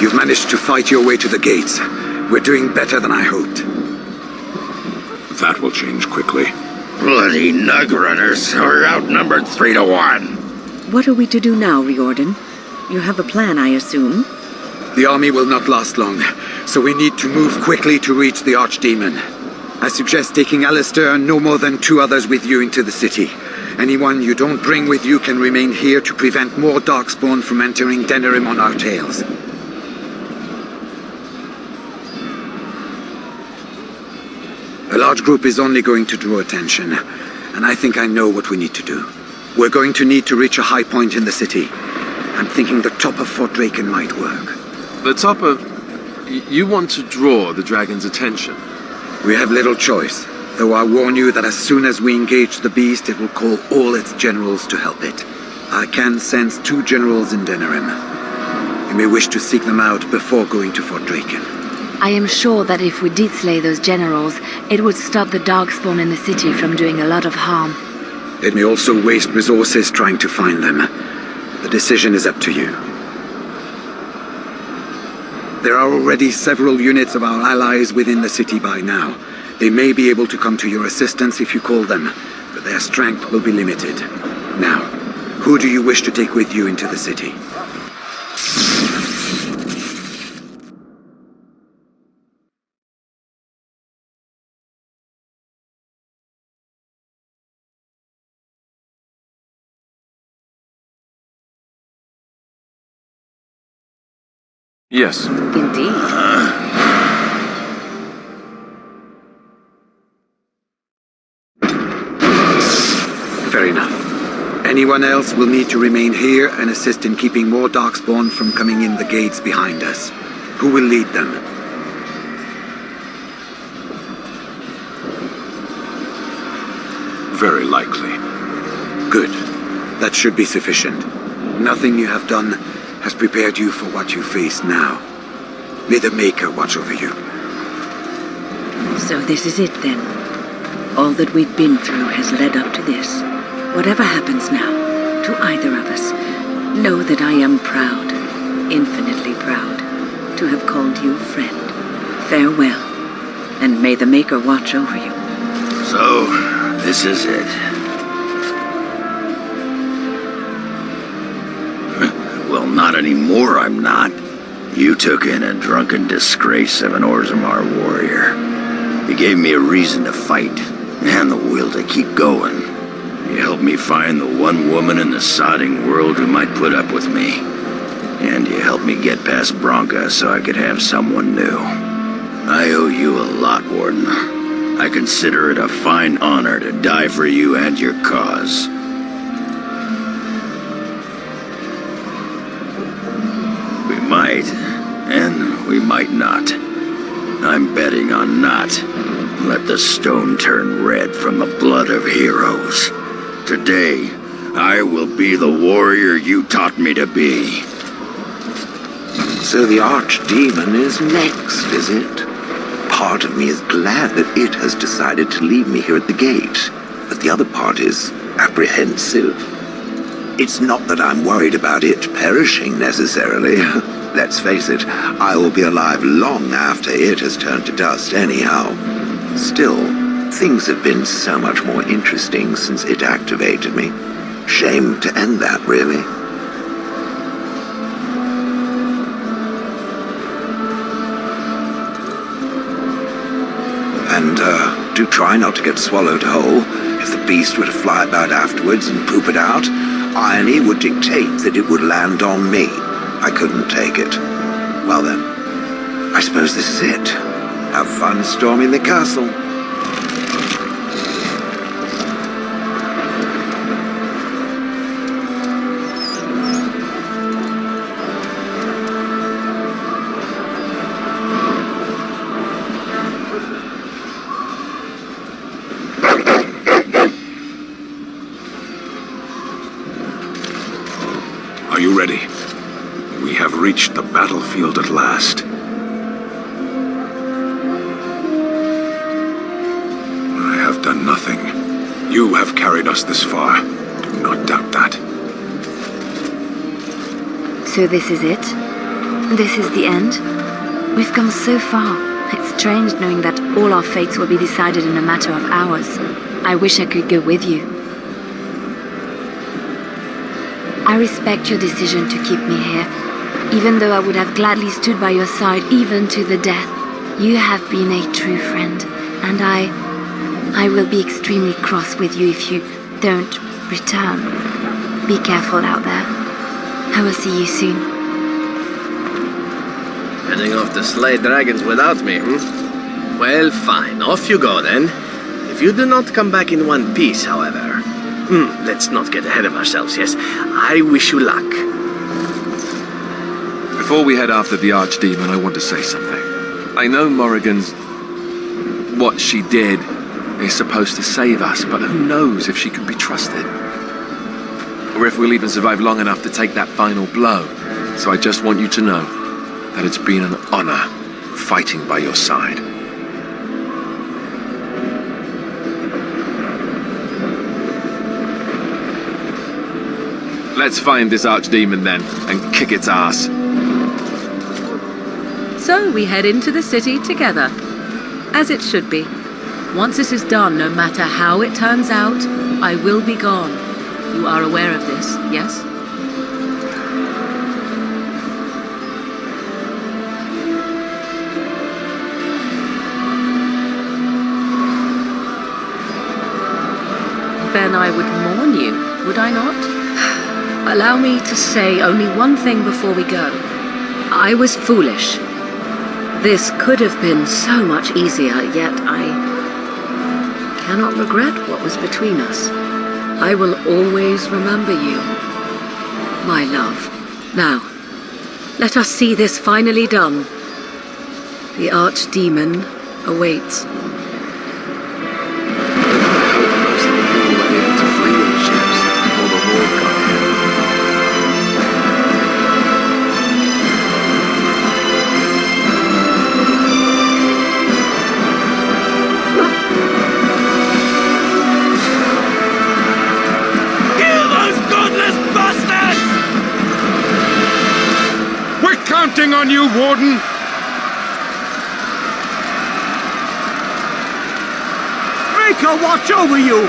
You've managed to fight your way to the gates. We're doing better than I hoped. That will change quickly. Bloody nug runners are outnumbered 3-1. What are we to do now, Riordan? You have a plan, I assume? The army will not last long, so we need to move quickly to reach the Archdemon. I suggest taking Alistair and no more than 2 others with you into the city. Anyone you don't bring with you can remain here to prevent more Darkspawn from entering Denerim on our tails. A large group is only going to draw attention, and I think I know what we need to do. We're going to need to reach a high point in the city. I'm thinking the top of Fort Draken might work. The top of... You want to draw the dragon's attention? We have little choice, though I warn you that as soon as we engage the beast, it will call all its generals to help it. I can sense 2 generals in Denerim. You may wish to seek them out before going to Fort Draken. I am sure that if we did slay those generals, it would stop the Darkspawn in the city from doing a lot of harm. It may also waste resources trying to find them. The decision is up to you. There are already several units of our allies within the city by now. They may be able to come to your assistance if you call them, but their strength will be limited. Now, who do you wish to take with you into the city? Yes. Indeed. Fair enough. Anyone else will need to remain here and assist in keeping more Darkspawn from coming in the gates behind us. Who will lead them? Very likely. Good. That should be sufficient. Nothing you have done has prepared you for what you face now. May the Maker watch over you. So this is it then. All that we've been through has led up to this. Whatever happens now, to either of us, know that I am proud, infinitely proud, to have called you friend. Farewell, and may the Maker watch over you. So, this is it. Well, not anymore, I'm not. You took in a drunken disgrace of an Orzammar warrior. You gave me a reason to fight, and the will to keep going. You helped me find the one woman in the sodding world who might put up with me. And you helped me get past Bronca so I could have someone new. I owe you a lot, Warden. I consider it a fine honor to die for you and your cause. We might, and we might not. I'm betting on not. Let the stone turn red from the blood of heroes. Today, I will be the warrior you taught me to be. So the Archdemon is next, is it? Part of me is glad that it has decided to leave me here at the gate, but the other part is apprehensive. It's not that I'm worried about it perishing necessarily. Let's face it, I will be alive long after it has turned to dust anyhow. Still, things have been so much more interesting since it activated me. Shame to end that, really. And, do try not to get swallowed whole. If the beast were to fly about afterwards and poop it out, irony would dictate that it would land on me. I couldn't take it. Well then, I suppose this is it. Have fun storming the castle. Are you ready? We have reached the battlefield at last. I have done nothing. You have carried us this far. Do not doubt that. So this is it? This is the end. We've come so far. It's strange knowing that all our fates will be decided in a matter of hours. I wish I could go with you. I respect your decision to keep me here, even though I would have gladly stood by your side even to the death. You have been a true friend, and I will be extremely cross with you if you don't return. Be careful out there. I will see you soon. Heading off to slay dragons without me, Well, fine. Off you go, then. If you do not come back in one piece, however... let's not get ahead of ourselves, yes? I wish you luck. Before we head after the Archdemon, I want to say something. I know Morrigan's... what she did is supposed to save us, but who knows if she can be trusted? Or if we'll even survive long enough to take that final blow. So I just want you to know that it's been an honor fighting by your side. Let's find this Archdemon then, and kick its ass. So we head into the city together. As it should be. Once this is done, no matter how it turns out, I will be gone. You are aware of this, yes? Then I would mourn you, would I not? Allow me to say only one thing before we go. I was foolish. This could have been so much easier, yet I cannot regret what was between us. I will always remember you, my love. Now, let us see this finally done. The Archdemon awaits. Counting on you, Warden! Rika, watch over you!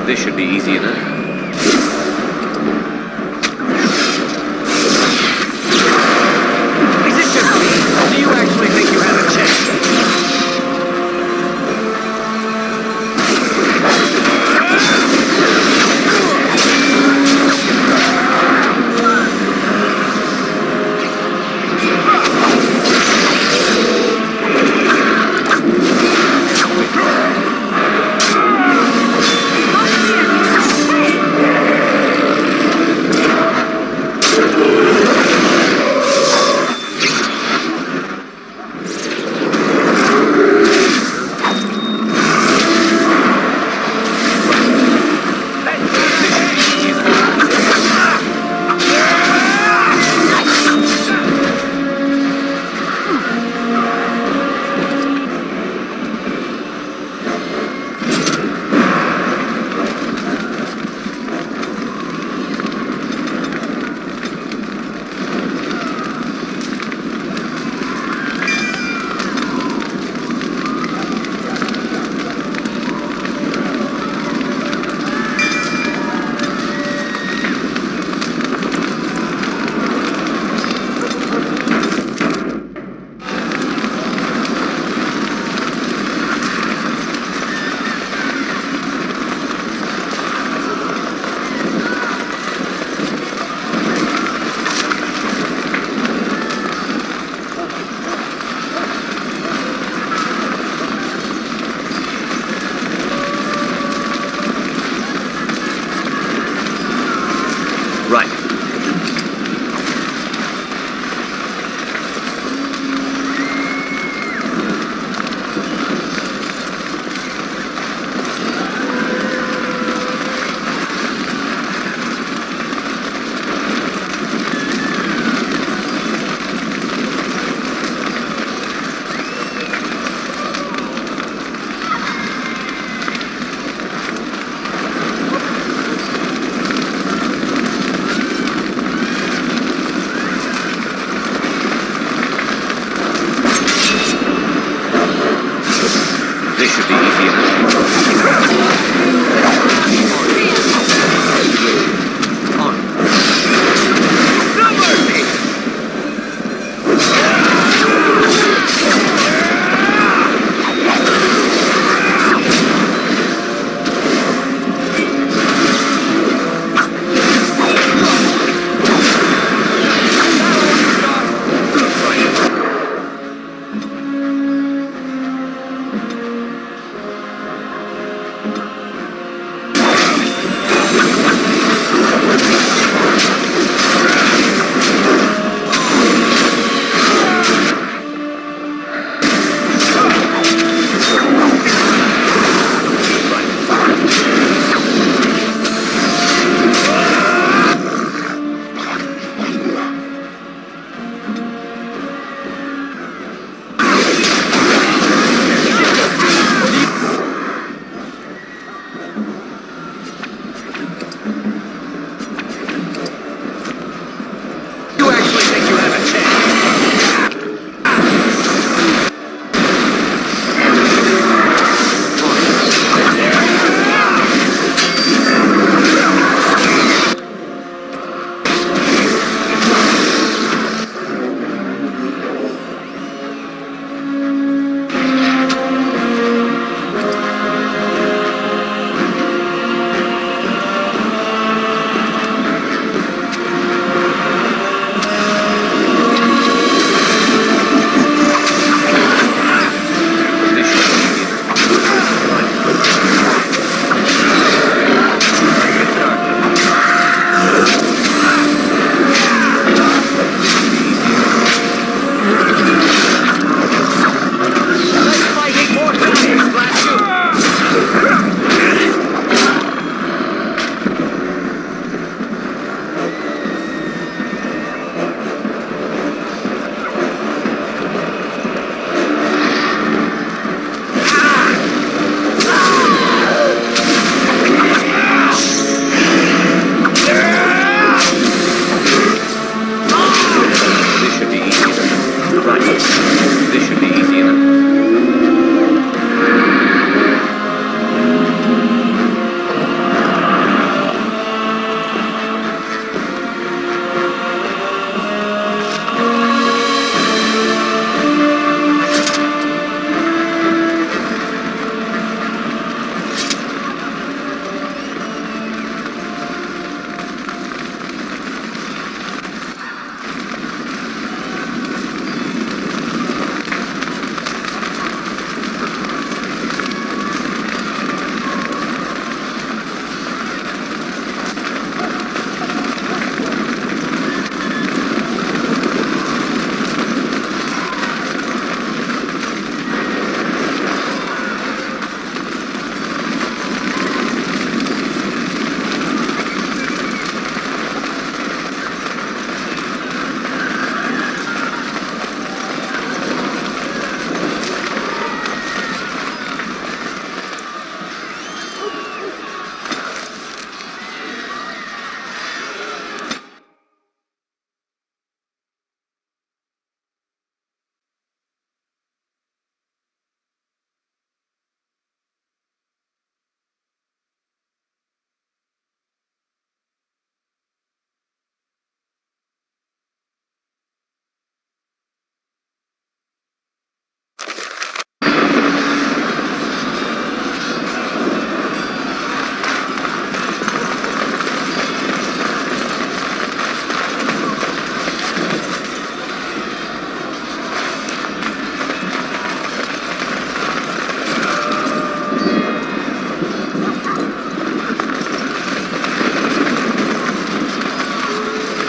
This should be easy enough. Is it just me? Or do you actually think you have a chance? Hey!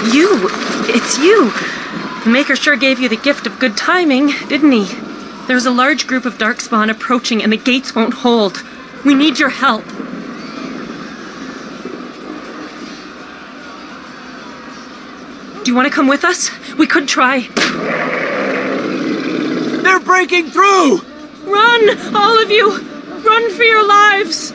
It's you! The Maker sure gave you the gift of good timing, didn't he? There's a large group of Darkspawn approaching and the gates won't hold. We need your help. Do you want to come with us? We could try. They're breaking through! Run! All of you! Run for your lives!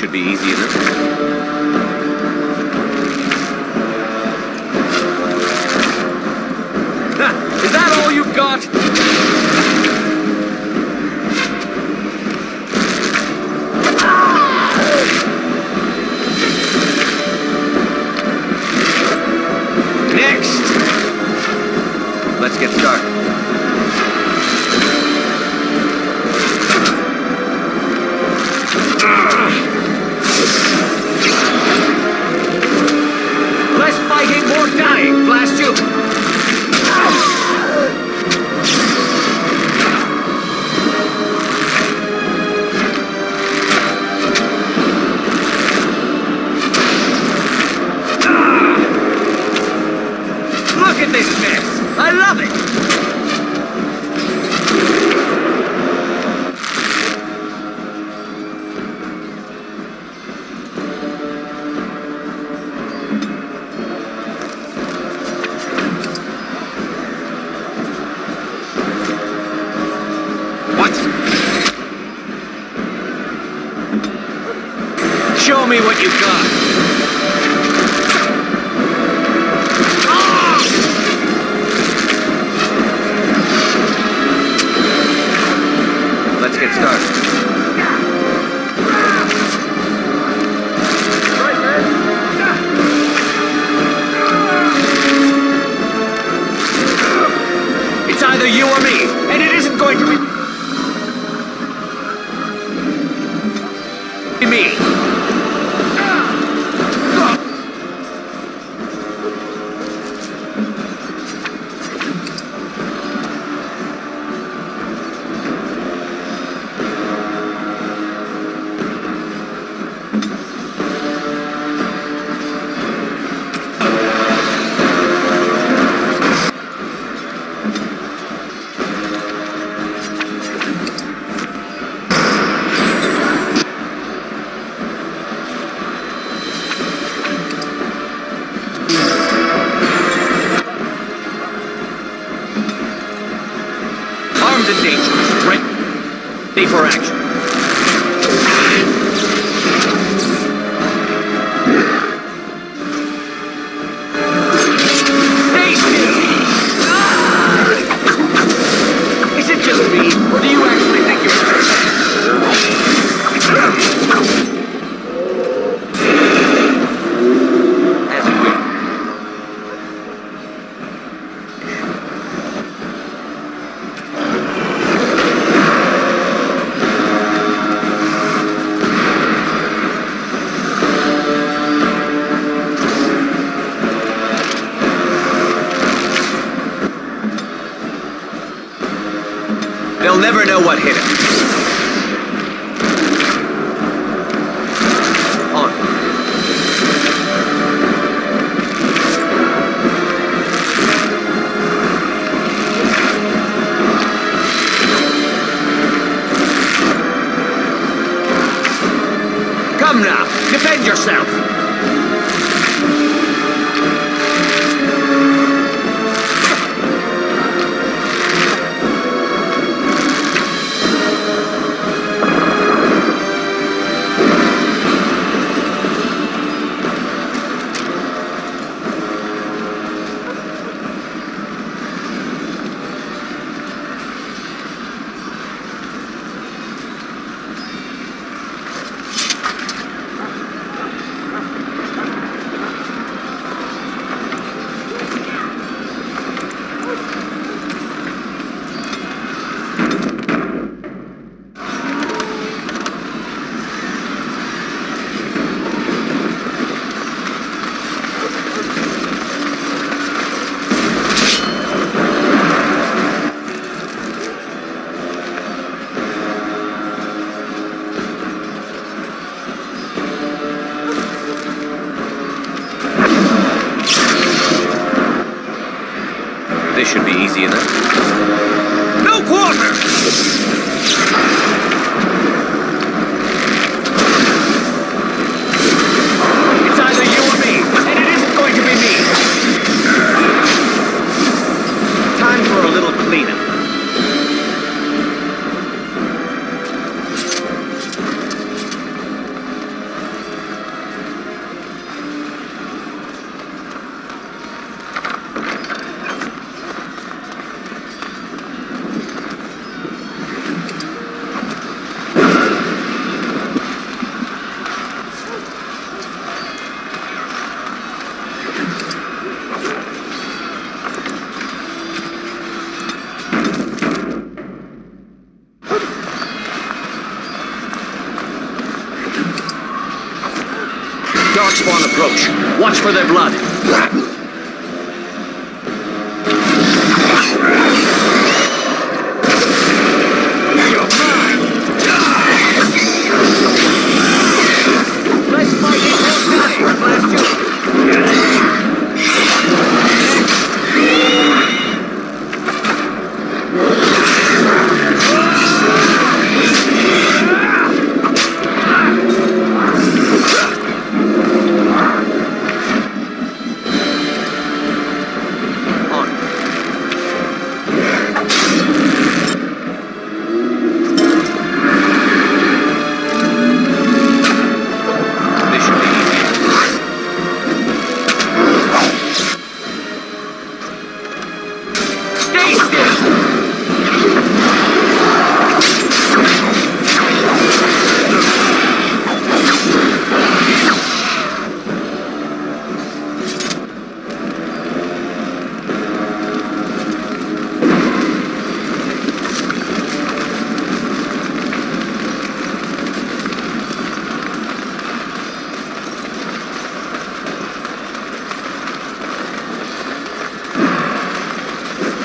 should be easy enough. Is that all you've got? Next! Let's get started. Less fighting, more dying, blast you! Look at this mess! I love it! Show me what you've got. Let's get started. It's either you or me, and it isn't going to be me. Armed and dangerous, ready for action. Stay still! Is it just me, or do you actually think you're as it will? They'll never know what hit him. On. Come now, defend yourself! This should be easy enough. No quarter! It's either you or me, and it isn't going to be me. Time for a little cleanup. approach. Watch for their blood.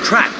Trap!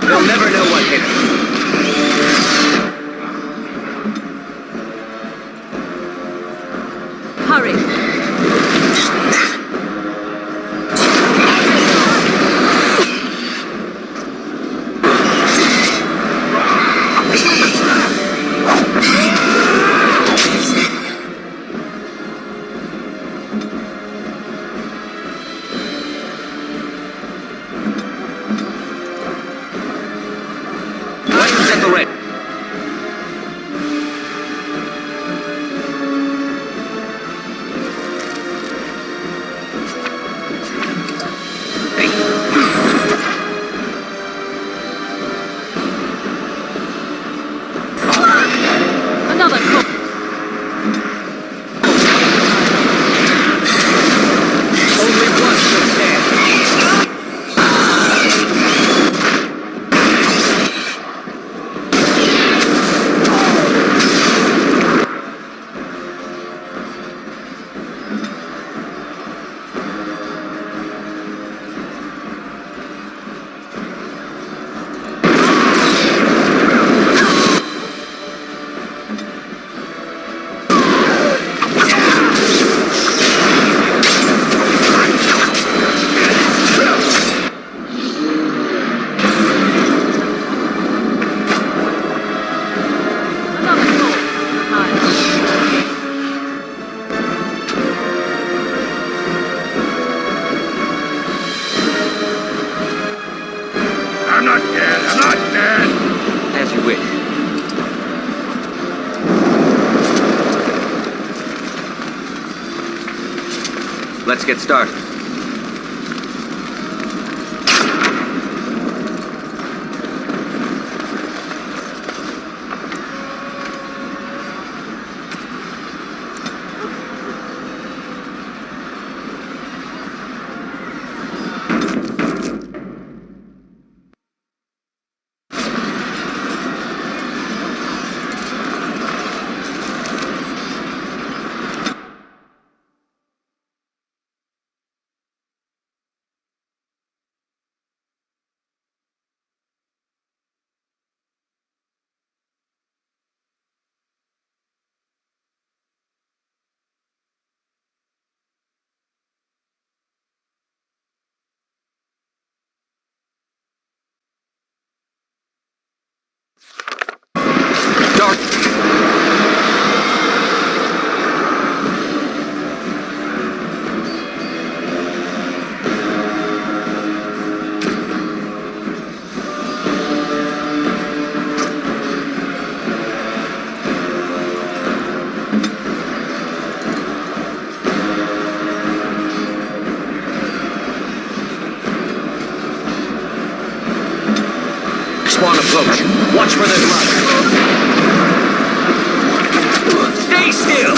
They'll never know what hit us. Hurry! At the red. Another call. Only one should stand. I'm not dead. I'm not dead. As you wish. Let's get started. Darkspawn approach. Watch for their blood. Stay still!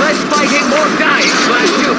Less fighting, more dying, blast you!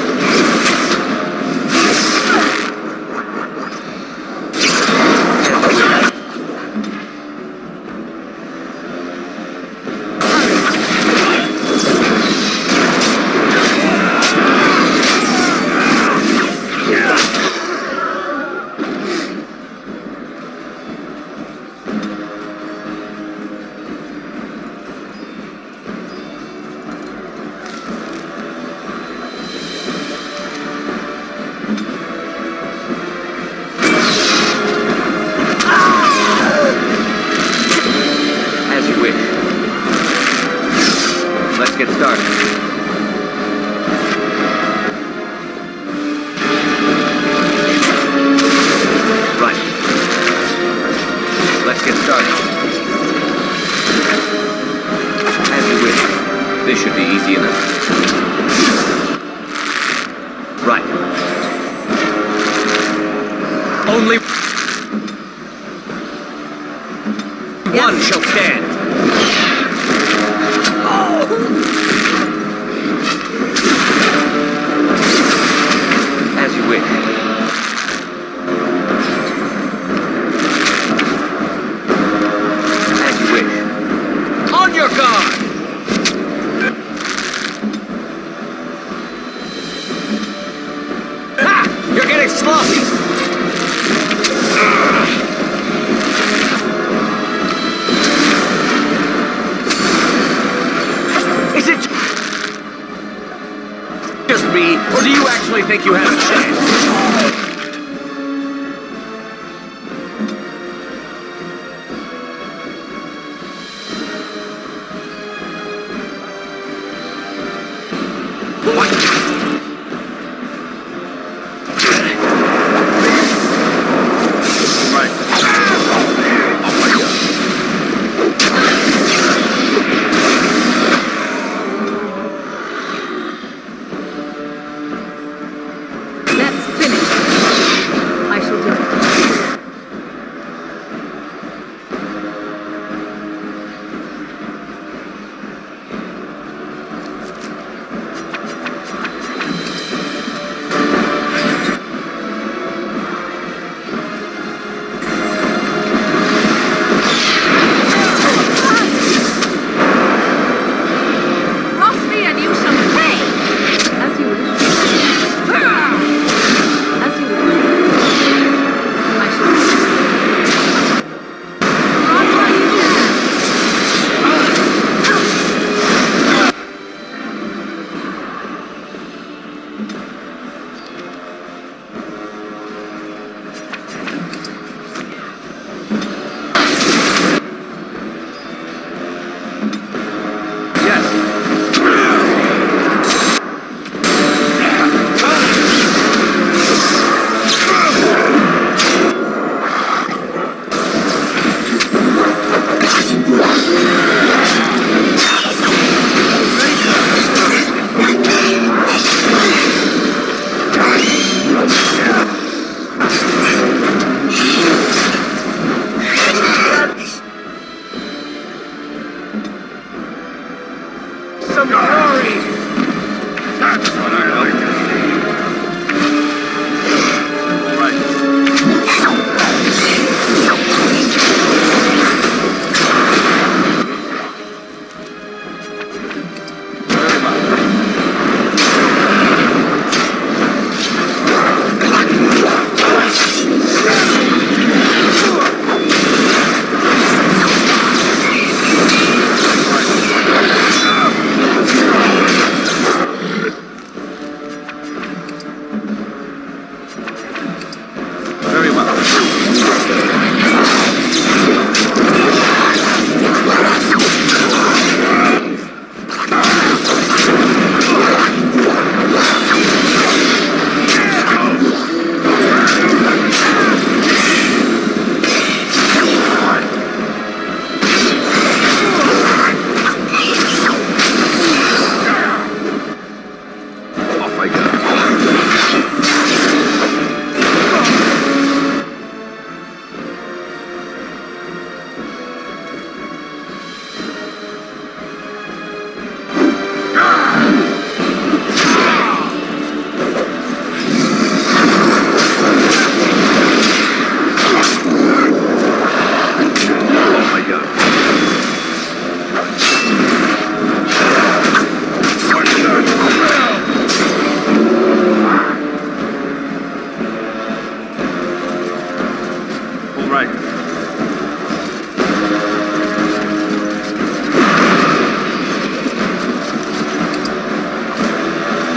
As you wish. Let's get started. Right. Let's get started. As you wish. This should be easy enough. Right. Only one shall stand. As you wish. As you wish. On your guard! Ha! You're getting sloppy! Is it just me, or do you actually think you have a chance?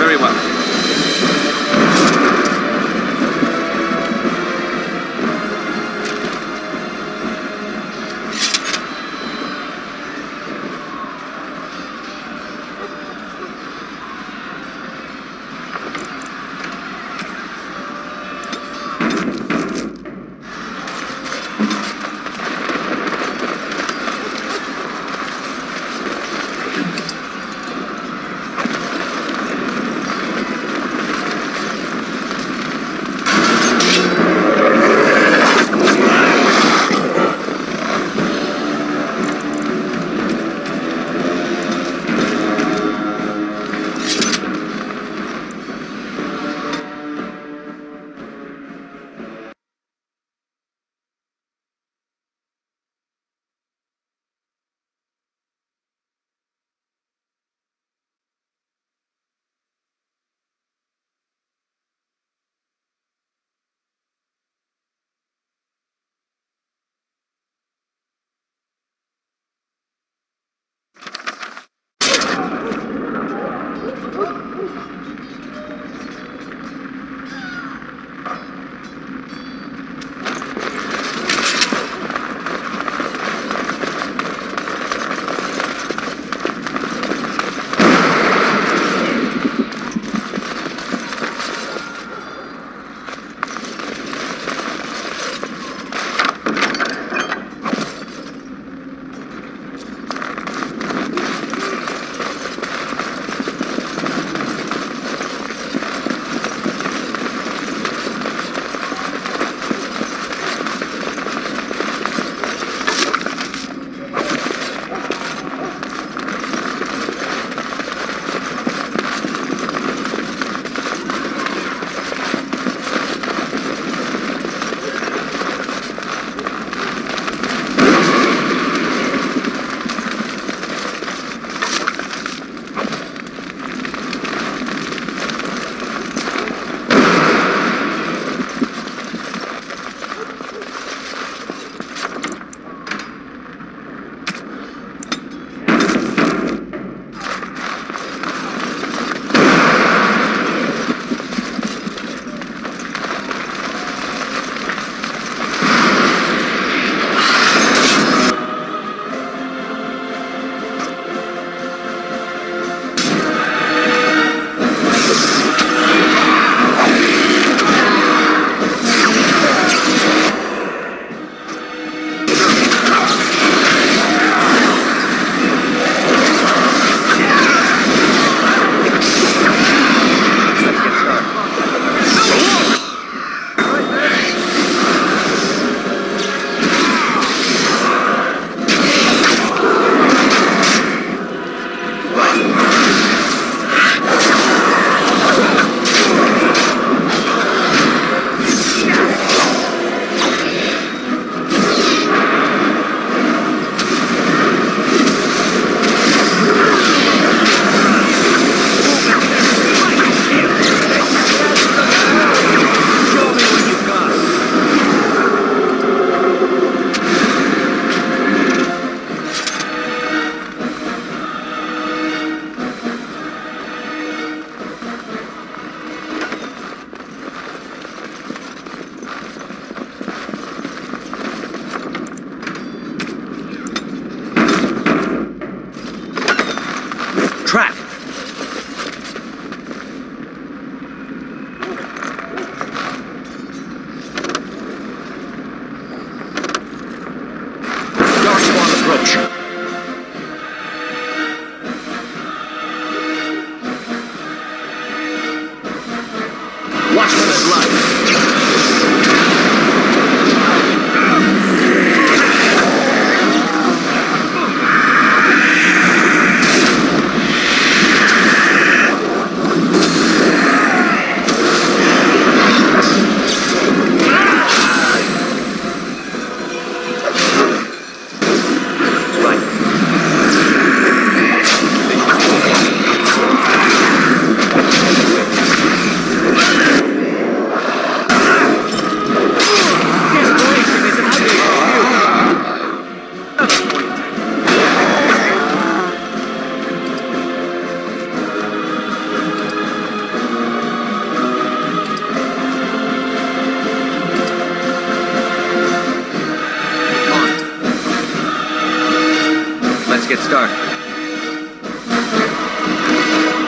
Very well.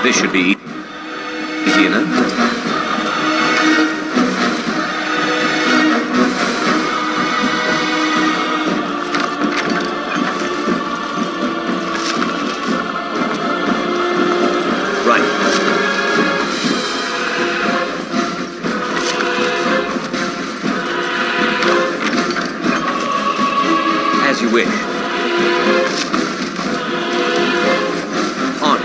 This should be easy enough. As you wish. On.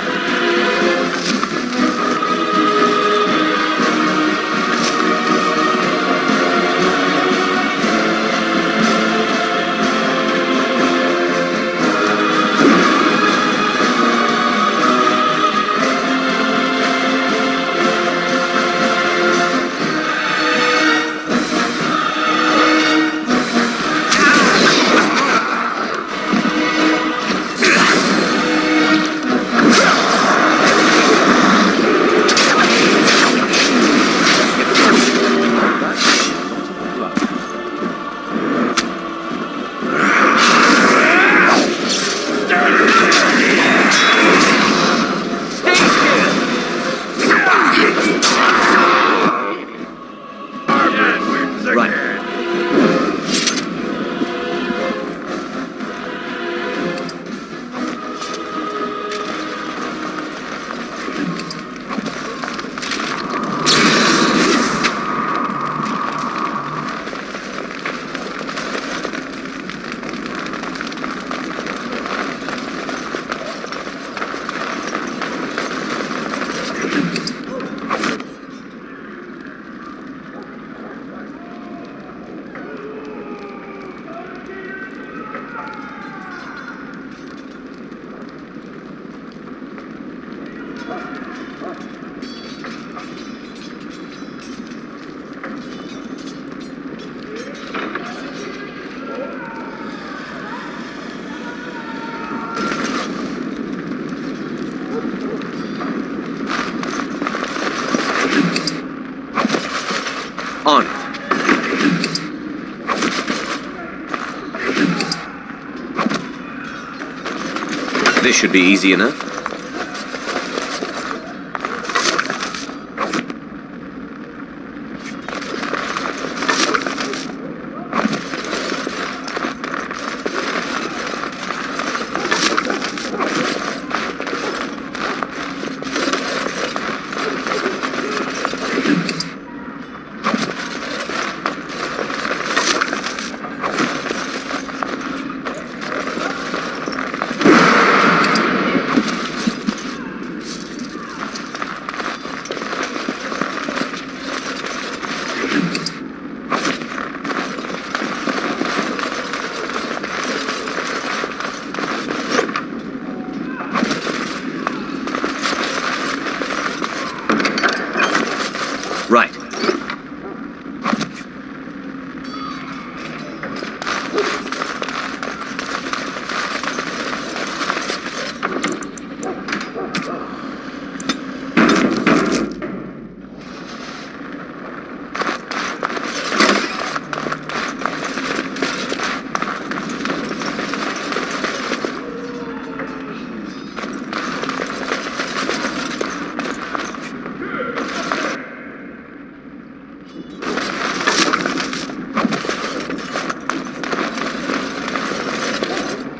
On it. This should be easy enough. Right.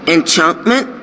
Enchantment?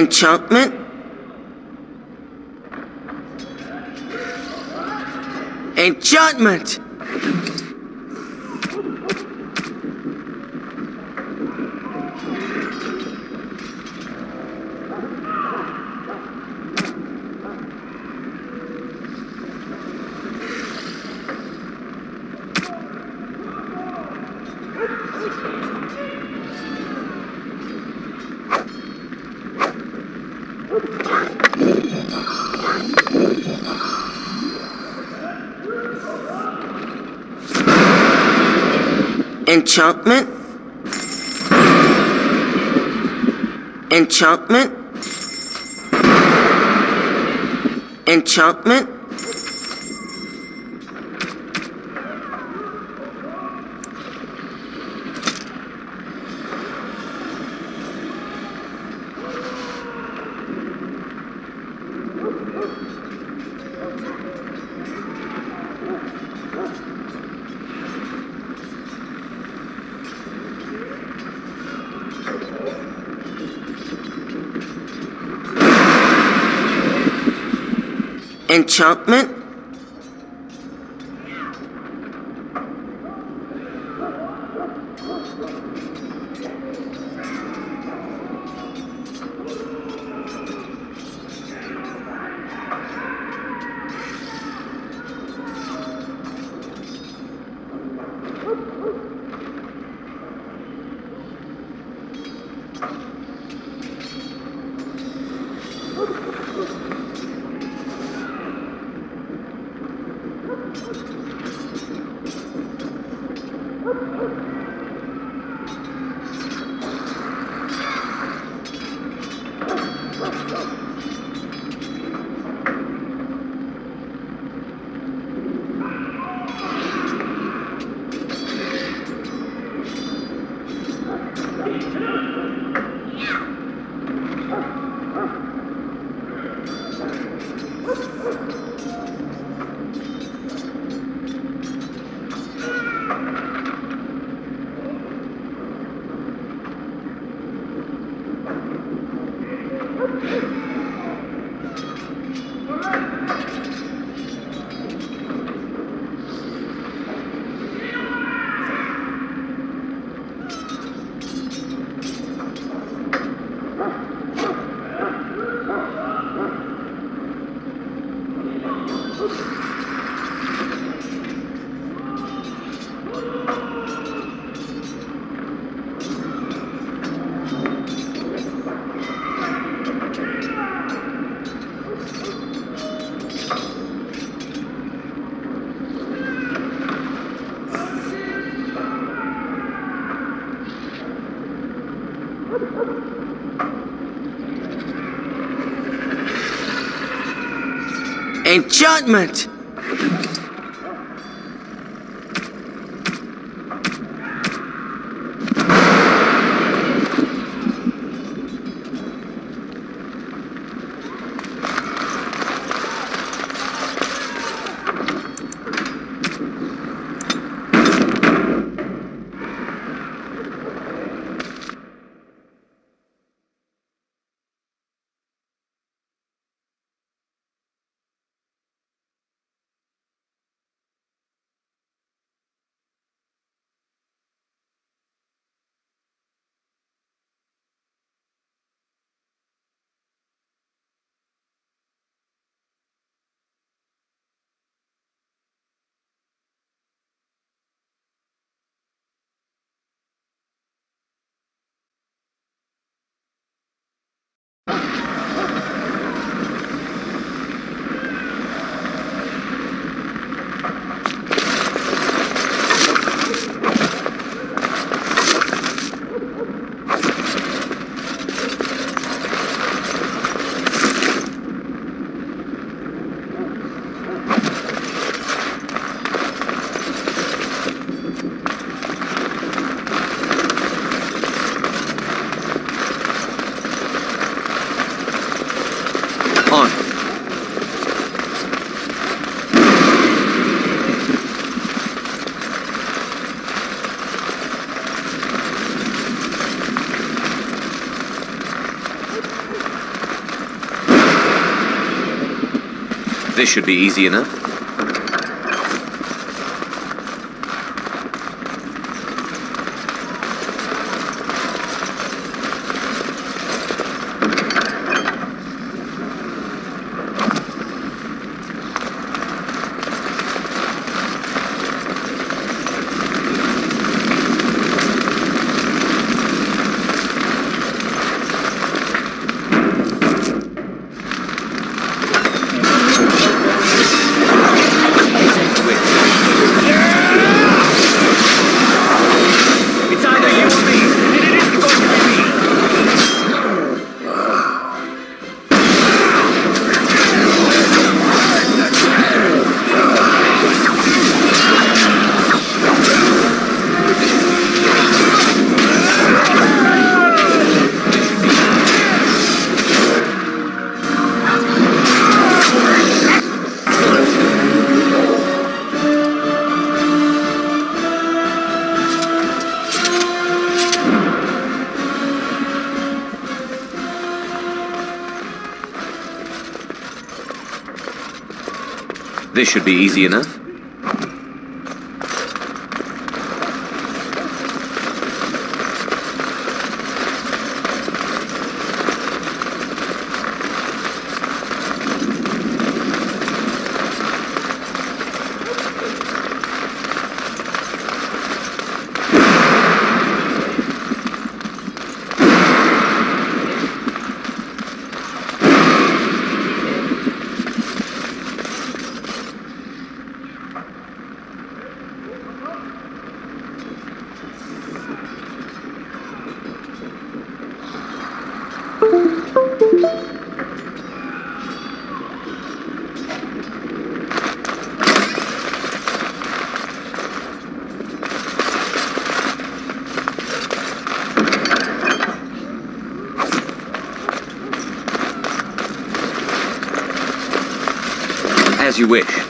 Enchantment? Enchantment! Enchantment? Enchantment? Enchantment? Enchantment? Enchantment! This should be easy enough. This should be easy enough. As you wish.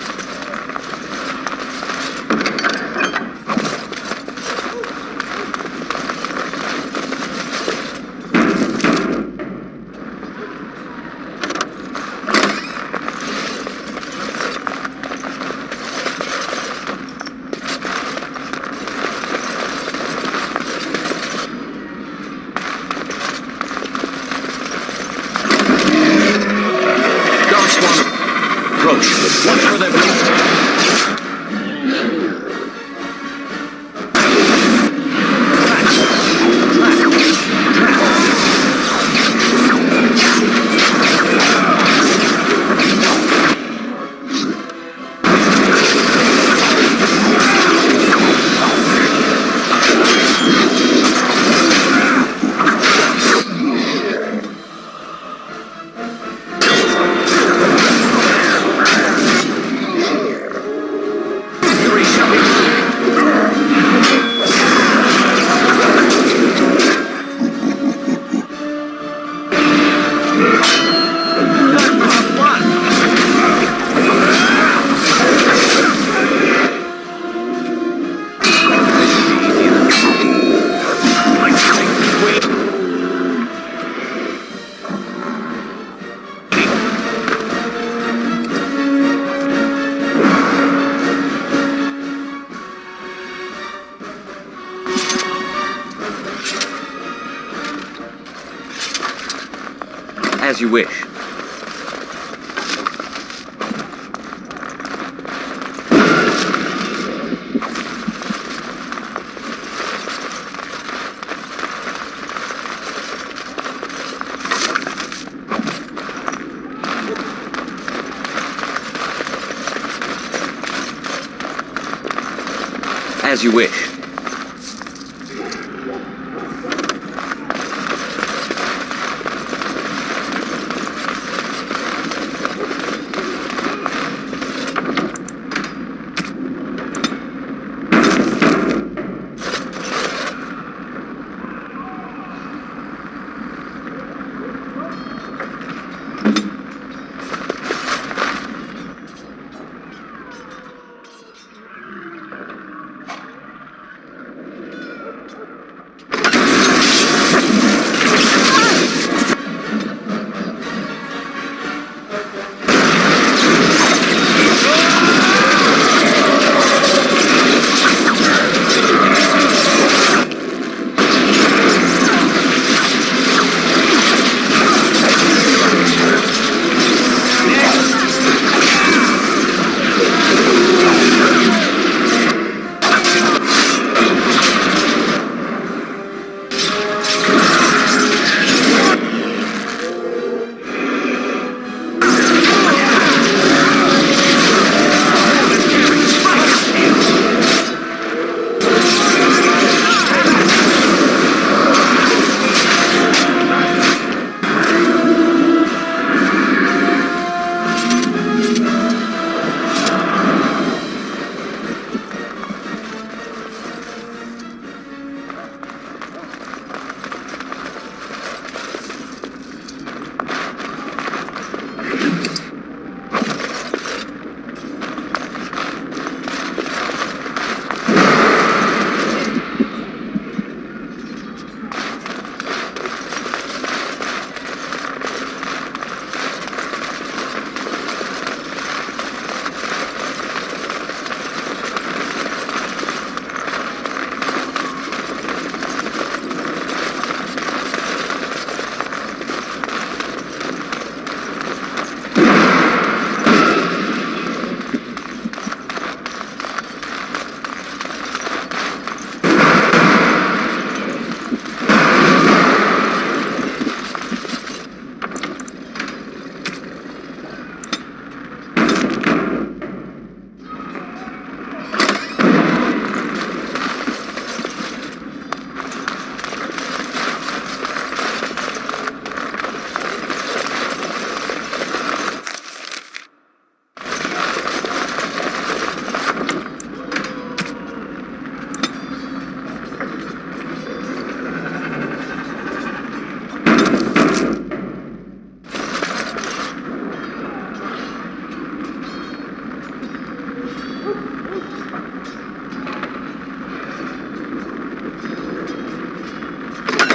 As you wish. As you wish.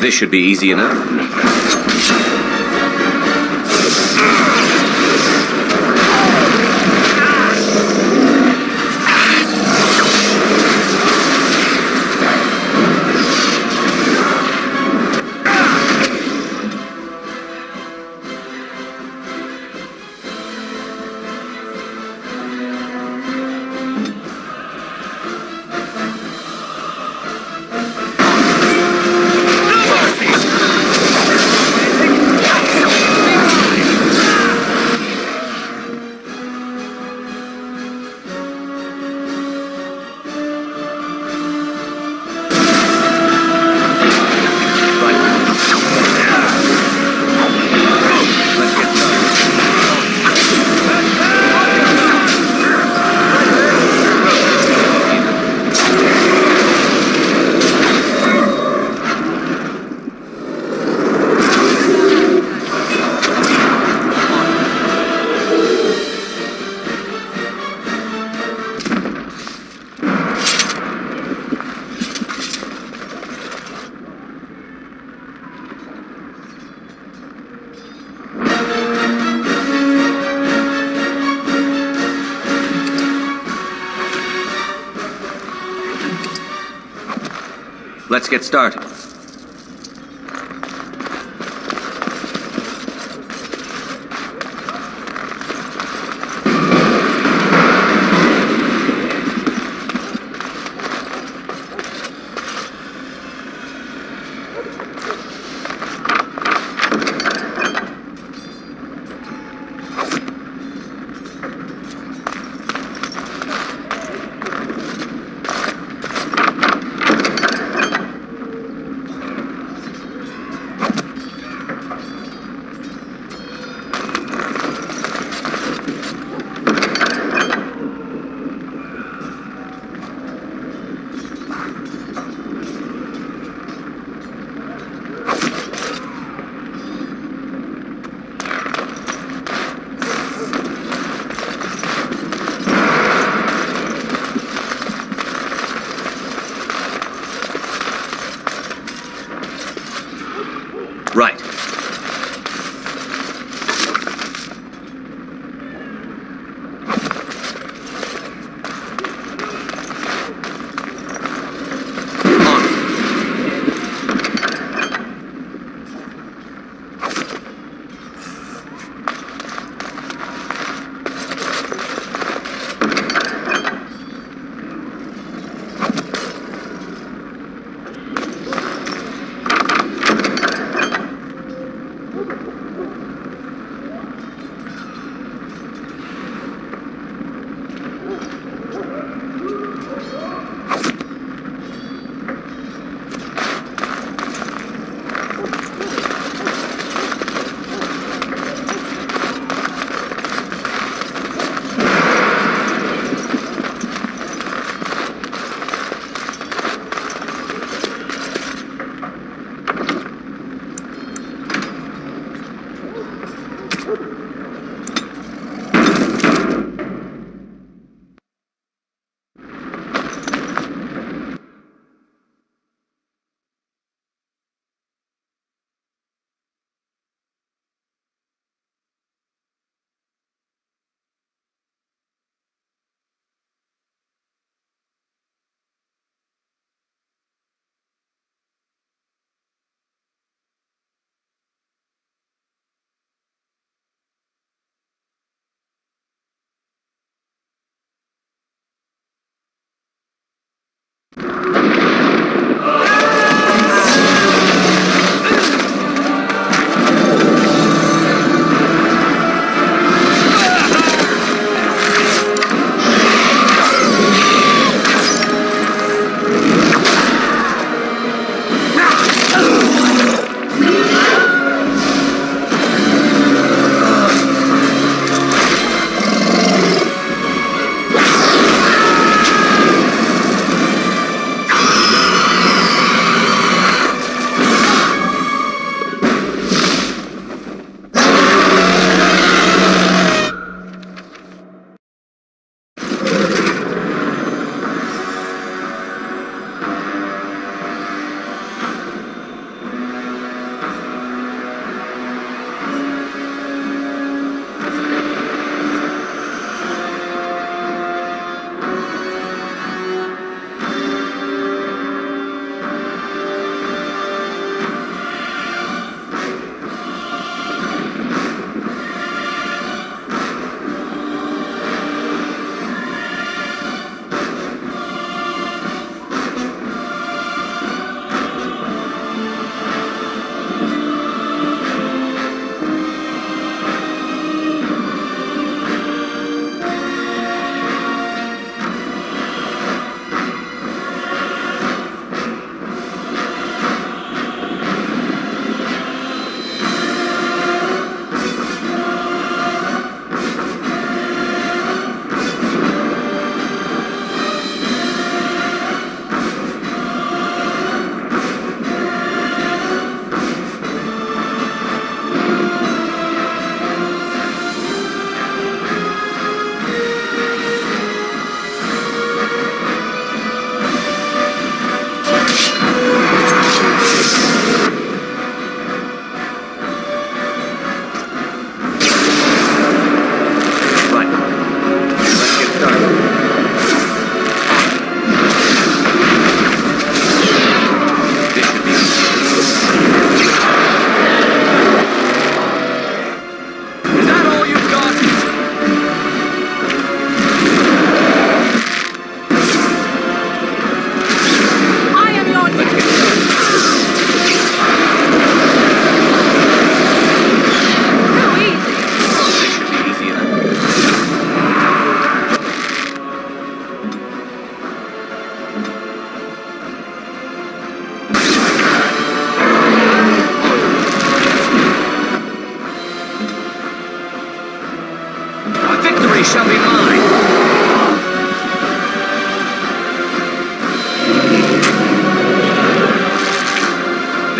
This should be easy enough. Let's get started.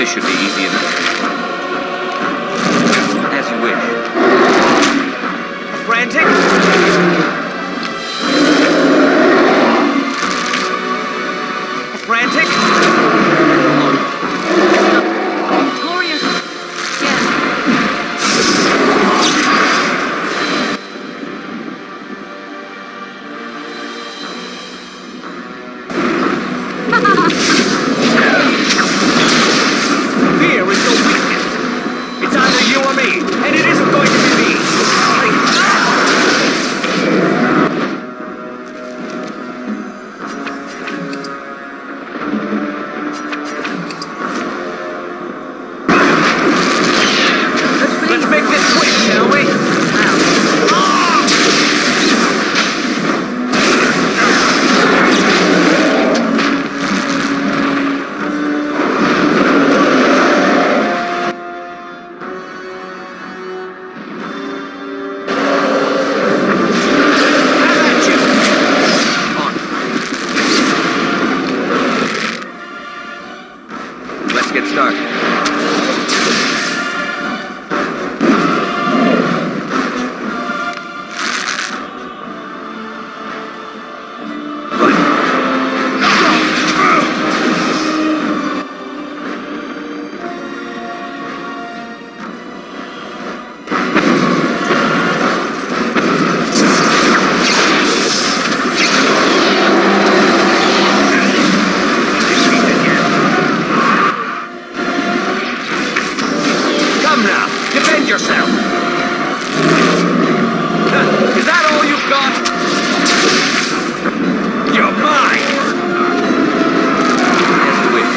This should be easy enough. As you wish. Frantic? Frantic? Victorious. Fear is your weakness. It's either you or me, and it isn't going to be me. Let's make this quick, shall we? Let's get started. Come now, defend yourself. Is that all you've got? You're mine. As you wish.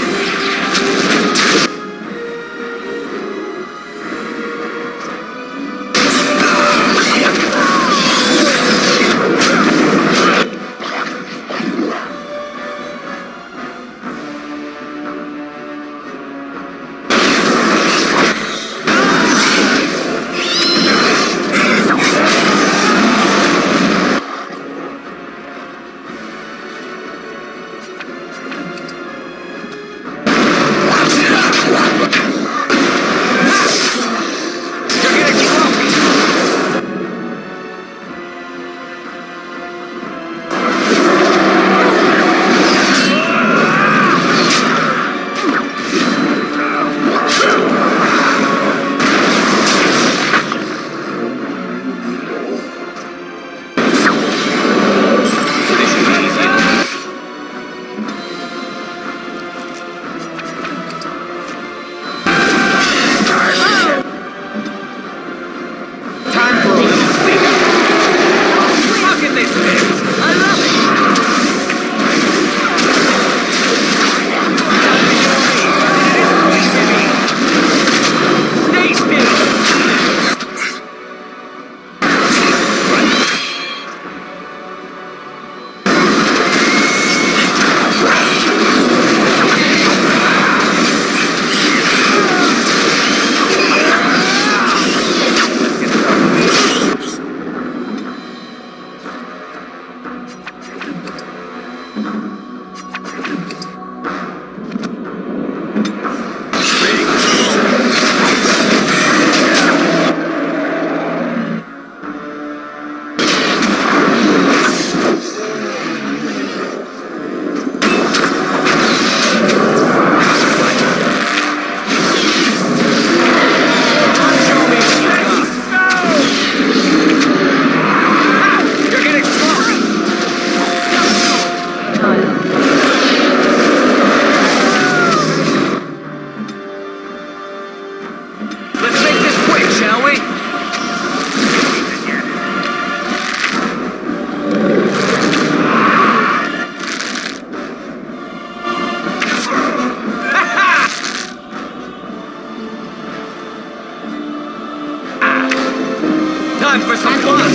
Time for some fun!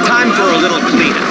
Time for a little cleanup.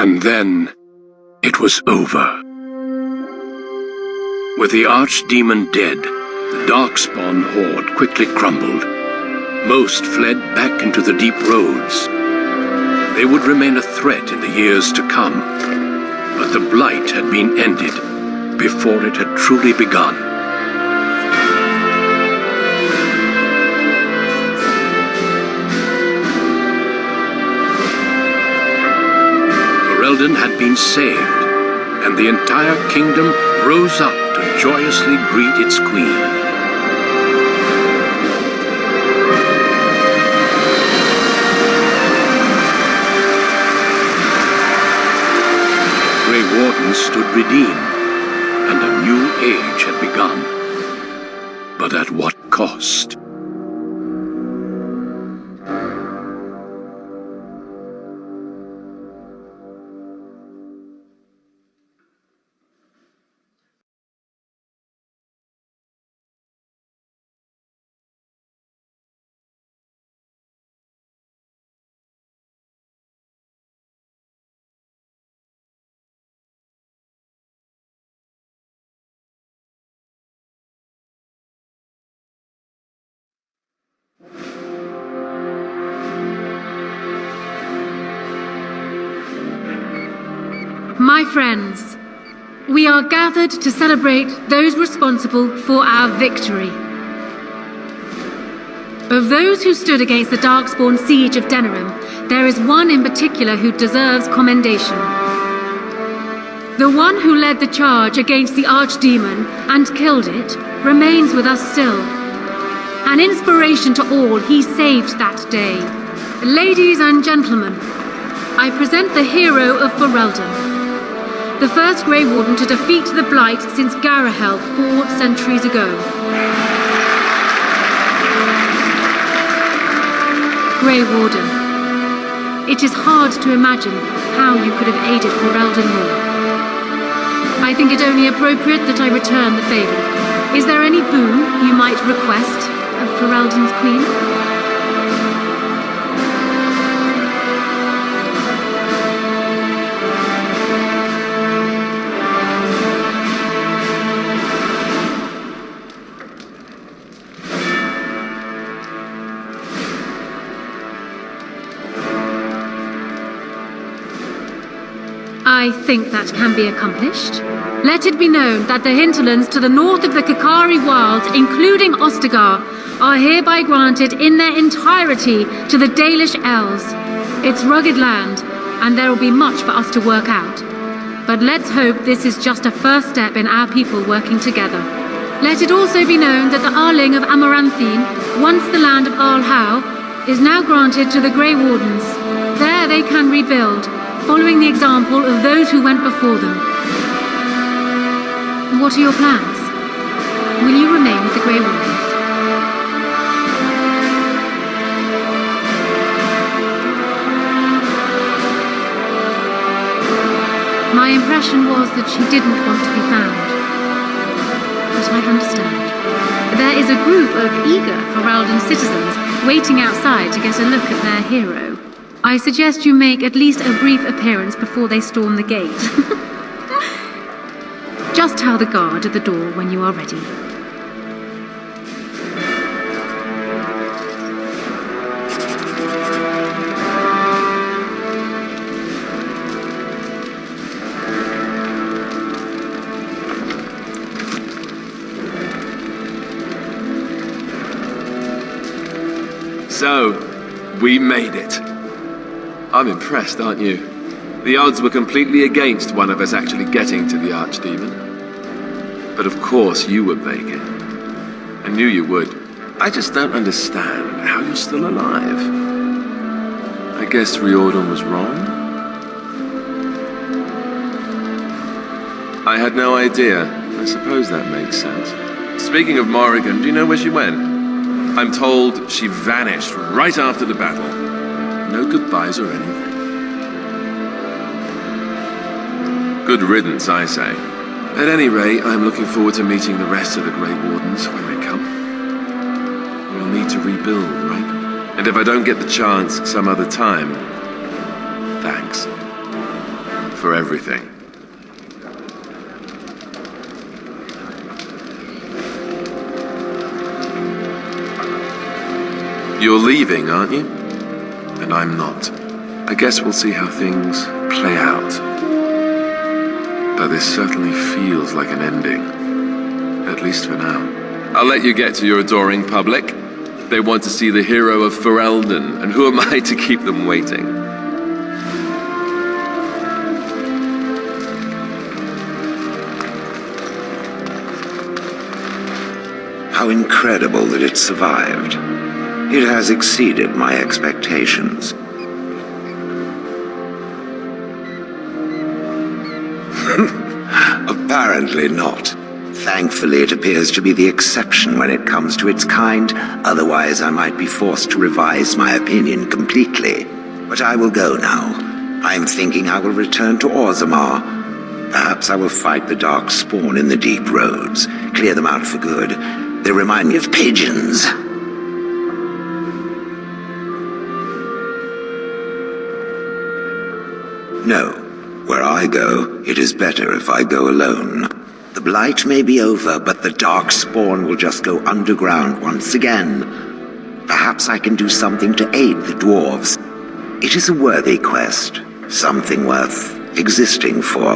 And then, it was over. With the Archdemon dead, the Darkspawn horde quickly crumbled. Most fled back into the deep roads. They would remain a threat in the years to come, but the Blight had been ended before it had truly begun. Ferelden had been saved, and the entire kingdom rose up to joyously greet its queen. Grey Warden stood redeemed, and a new age had begun. But at what cost? My friends, we are gathered to celebrate those responsible for our victory. Of those who stood against the Darkspawn siege of Denerim, there is one in particular who deserves commendation. The one who led the charge against the Archdemon and killed it remains with us still. An inspiration to all he saved that day. Ladies and gentlemen, I present the hero of Ferelden. The first Grey Warden to defeat the Blight since Garahel 4 centuries ago. Grey Warden, it is hard to imagine how you could have aided Ferelden more. I think it only appropriate that I return the favor. Is there any boon you might request of Ferelden's queen? I think that can be accomplished. Let it be known that the hinterlands to the north of the Kakari Wilds, including Ostagar, are hereby granted in their entirety to the Dalish elves. It's rugged land, and there will be much for us to work out. But let's hope this is just a first step in our people working together. Let it also be known that the Arling of Amaranthine, once the land of Arlhau, is now granted to the Grey Wardens. There they can rebuild, following the example of those who went before them. What are your plans? Will you remain with the Grey Wardens? My impression was that she didn't want to be found. But I understand. There is a group of eager Ferelden citizens waiting outside to get a look at their hero. I suggest you make at least a brief appearance before they storm the gate. Just tell the guard at the door when you are ready. So, we made it. I'm impressed, aren't you? The odds were completely against one of us actually getting to the Archdemon. But of course you would make it. I knew you would. I just don't understand how you're still alive. I guess Riordan was wrong? I had no idea. I suppose that makes sense. Speaking of Morrigan, do you know where she went? I'm told she vanished right after the battle. No goodbyes or anything. Good riddance, I say. At any rate, I'm looking forward to meeting the rest of the Grey Wardens when they come. We'll need to rebuild, right? And if I don't get the chance some other time, thanks. for everything. You're leaving, aren't you? And I'm not. I guess we'll see how things play out. But this certainly feels like an ending. At least for now. I'll let you get to your adoring public. They want to see the hero of Ferelden, and who am I to keep them waiting? How incredible that it survived. It has exceeded my expectations. Apparently not. Thankfully, it appears to be the exception when it comes to its kind. Otherwise, I might be forced to revise my opinion completely. But I will go now. I'm thinking I will return to Orzammar. Perhaps I will fight the Dark Spawn in the deep roads. Clear them out for good. They remind me of pigeons. No. Where I go, it is better if I go alone. The Blight may be over, but the Dark Spawn will just go underground once again. Perhaps I can do something to aid the dwarves. It is a worthy quest. Something worth existing for.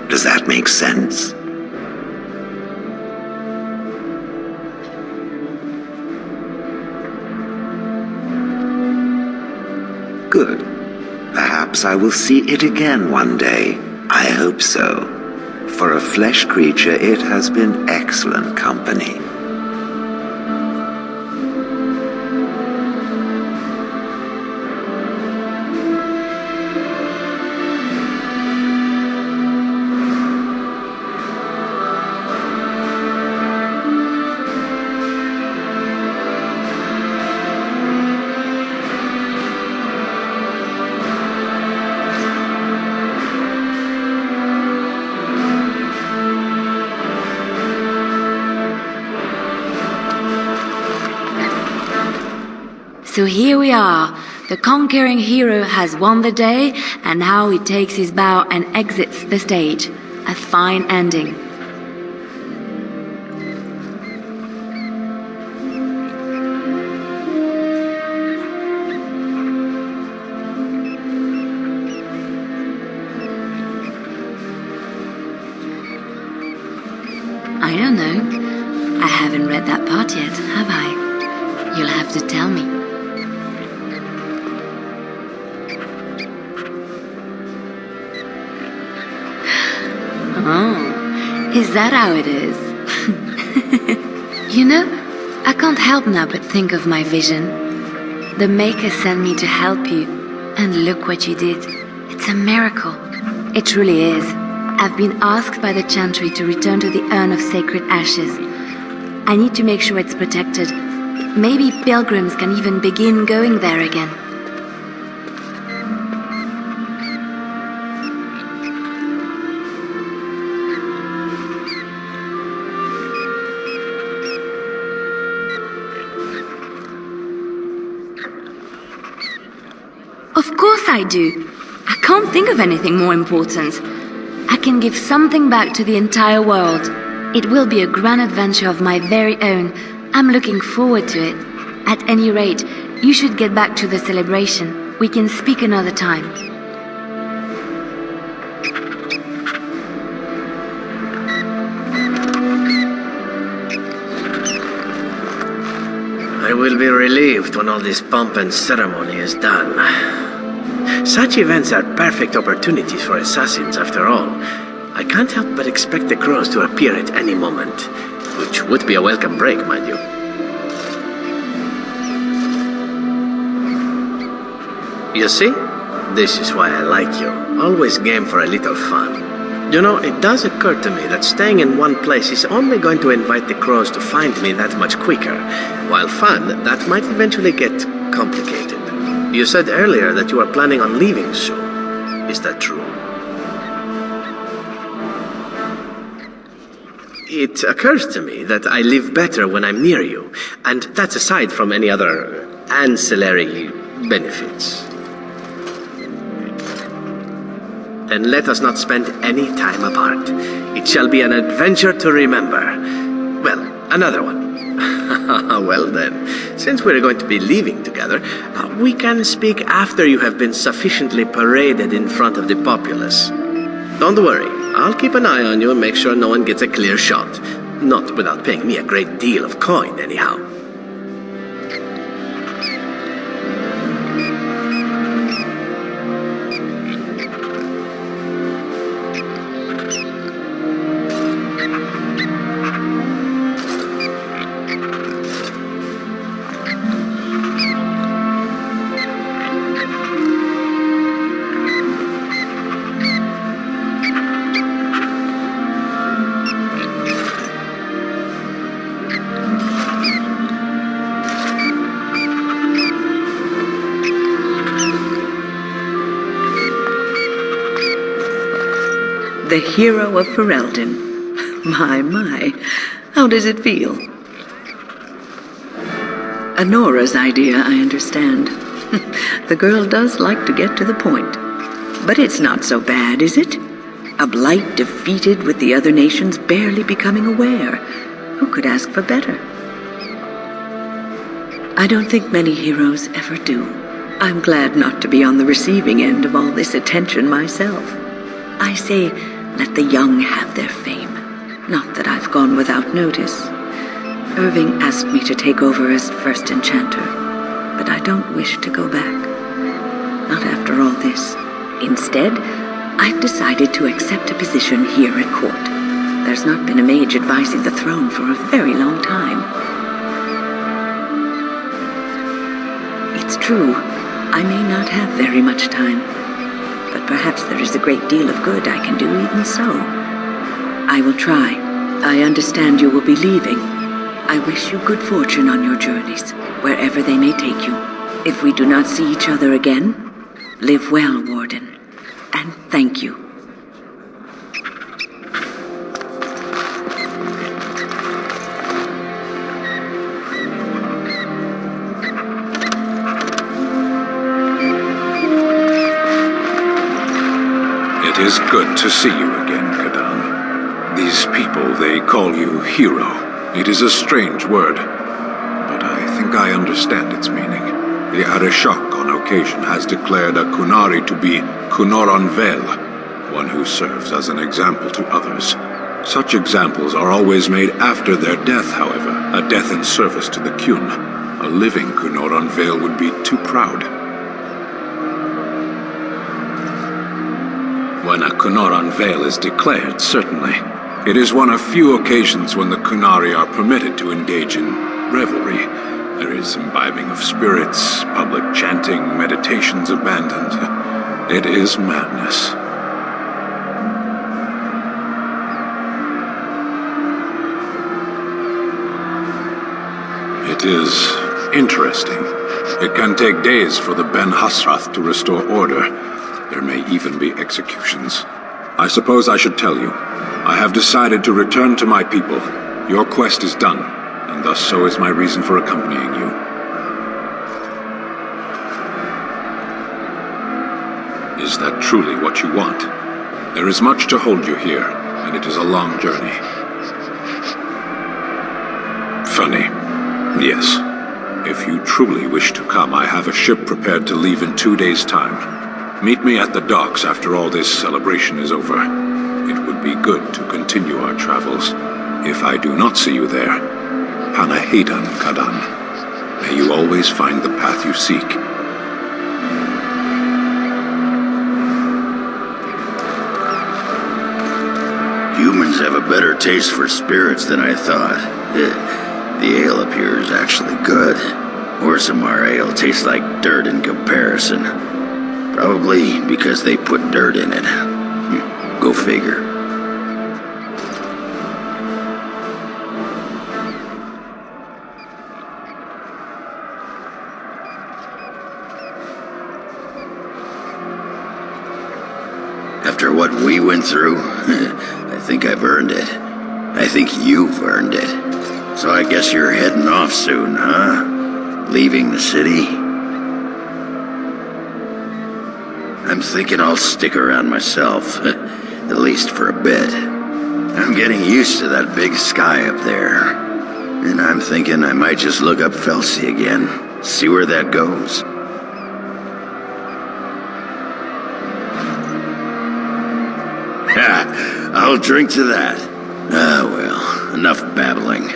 Does that make sense? Good. Perhaps I will see it again one day. I hope so. For a flesh creature, it has been excellent company. So here we are. The conquering hero has won the day, and now he takes his bow and exits the stage. A fine ending. I don't know. I haven't read that part yet, have I? You'll have to tell me. Oh, is that how it is? You know, I can't help now but think of my vision. The Maker sent me to help you, and look what you did. It's a miracle. It truly is. I've been asked by the Chantry to return to the Urn of Sacred Ashes. I need to make sure it's protected. Maybe pilgrims can even begin going there again. Of course I do. I can't think of anything more important. I can give something back to the entire world. It will be a grand adventure of my very own. I'm looking forward to it. At any rate, you should get back to the celebration. We can speak another time. I will be relieved when all this pomp and ceremony is done. Such events are perfect opportunities for assassins, after all. I can't help but expect the crows to appear at any moment, which would be a welcome break, mind you. You see? This is why I like you. Always game for a little fun. You know, it does occur to me that staying in one place is only going to invite the crows to find me that much quicker. While fun, that might eventually get complicated. You said earlier that you are planning on leaving soon. Is that true? It occurs to me that I live better when I'm near you, and that's aside from any other ancillary benefits. Then let us not spend any time apart. It shall be an adventure to remember. Well, another one. Well then, since we're going to be leaving together, we can speak after you have been sufficiently paraded in front of the populace. Don't worry, I'll keep an eye on you and make sure no one gets a clear shot. Not without paying me a great deal of coin, anyhow. The hero of Ferelden. My, how does it feel? Anora's idea, I understand. The girl does like to get to the point. But it's not so bad, is it? A Blight defeated with the other nations barely becoming aware. Who could ask for better? I don't think many heroes ever do. I'm glad not to be on the receiving end of all this attention myself. I say, let the young have their fame. Not that I've gone without notice. Irving asked me to take over as first enchanter, but I don't wish to go back. Not after all this. Instead, I've decided to accept a position here at court. There's not been a mage advising the throne for a very long time. It's true, I may not have very much time. But perhaps there is a great deal of good I can do even so. I will try. I understand you will be leaving. I wish you good fortune on your journeys, wherever they may take you. If we do not see each other again, live well, Warden. And thank you. It is good to see you again, Kadan. These people, they call you hero. It is a strange word, but I think I understand its meaning. The Arishok on occasion has declared a Kunari to be Kunoran Vel, one who serves as an example to others. Such examples are always made after their death, however, a death in service to the Kyun. A living Kunoran Vel would be too proud. When a Kunoran Vel is declared, certainly. It is one of few occasions when the Kunari are permitted to engage in revelry. There is imbibing of spirits, public chanting, meditations abandoned. It is madness. It is interesting. It can take days for the Ben Hasrath to restore order. There may even be executions. I suppose I should tell you. I have decided to return to my people. Your quest is done, and thus so is my reason for accompanying you. Is that truly what you want? There is much to hold you here, and it is a long journey. Funny. Yes. If you truly wish to come, I have a ship prepared to leave in 2 days' time. Meet me at the docks after all this celebration is over. It would be good to continue our travels. If I do not see you there, Panahedan, Kadan. May you always find the path you seek. Humans have a better taste for spirits than I thought. The ale up here is actually good. Orsamar ale tastes like dirt in comparison. Probably because they put dirt in it. Go figure. After what we went through, I think I've earned it. I think you've earned it. So I guess you're heading off soon, huh? Leaving the city? I'm thinking I'll stick around myself, at least for a bit. I'm getting used to that big sky up there, and I'm thinking I might just look up Felsi again, see where that goes. Ha! I'll drink to that. Ah, well, enough babbling.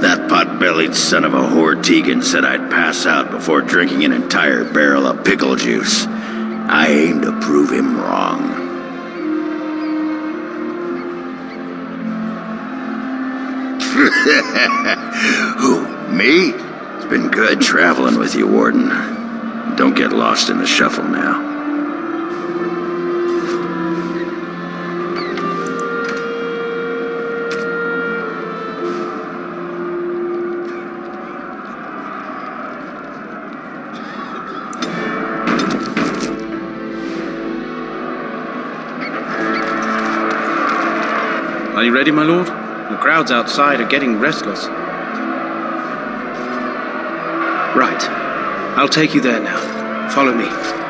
That pot-bellied son of a whore Tegan said I'd pass out before drinking an entire barrel of pickle juice. I aim to prove him wrong. Who, me? It's been good traveling with you, Warden. Don't get lost in the shuffle now. Are you ready, my lord? The crowds outside are getting restless. Right. I'll take you there now. Follow me.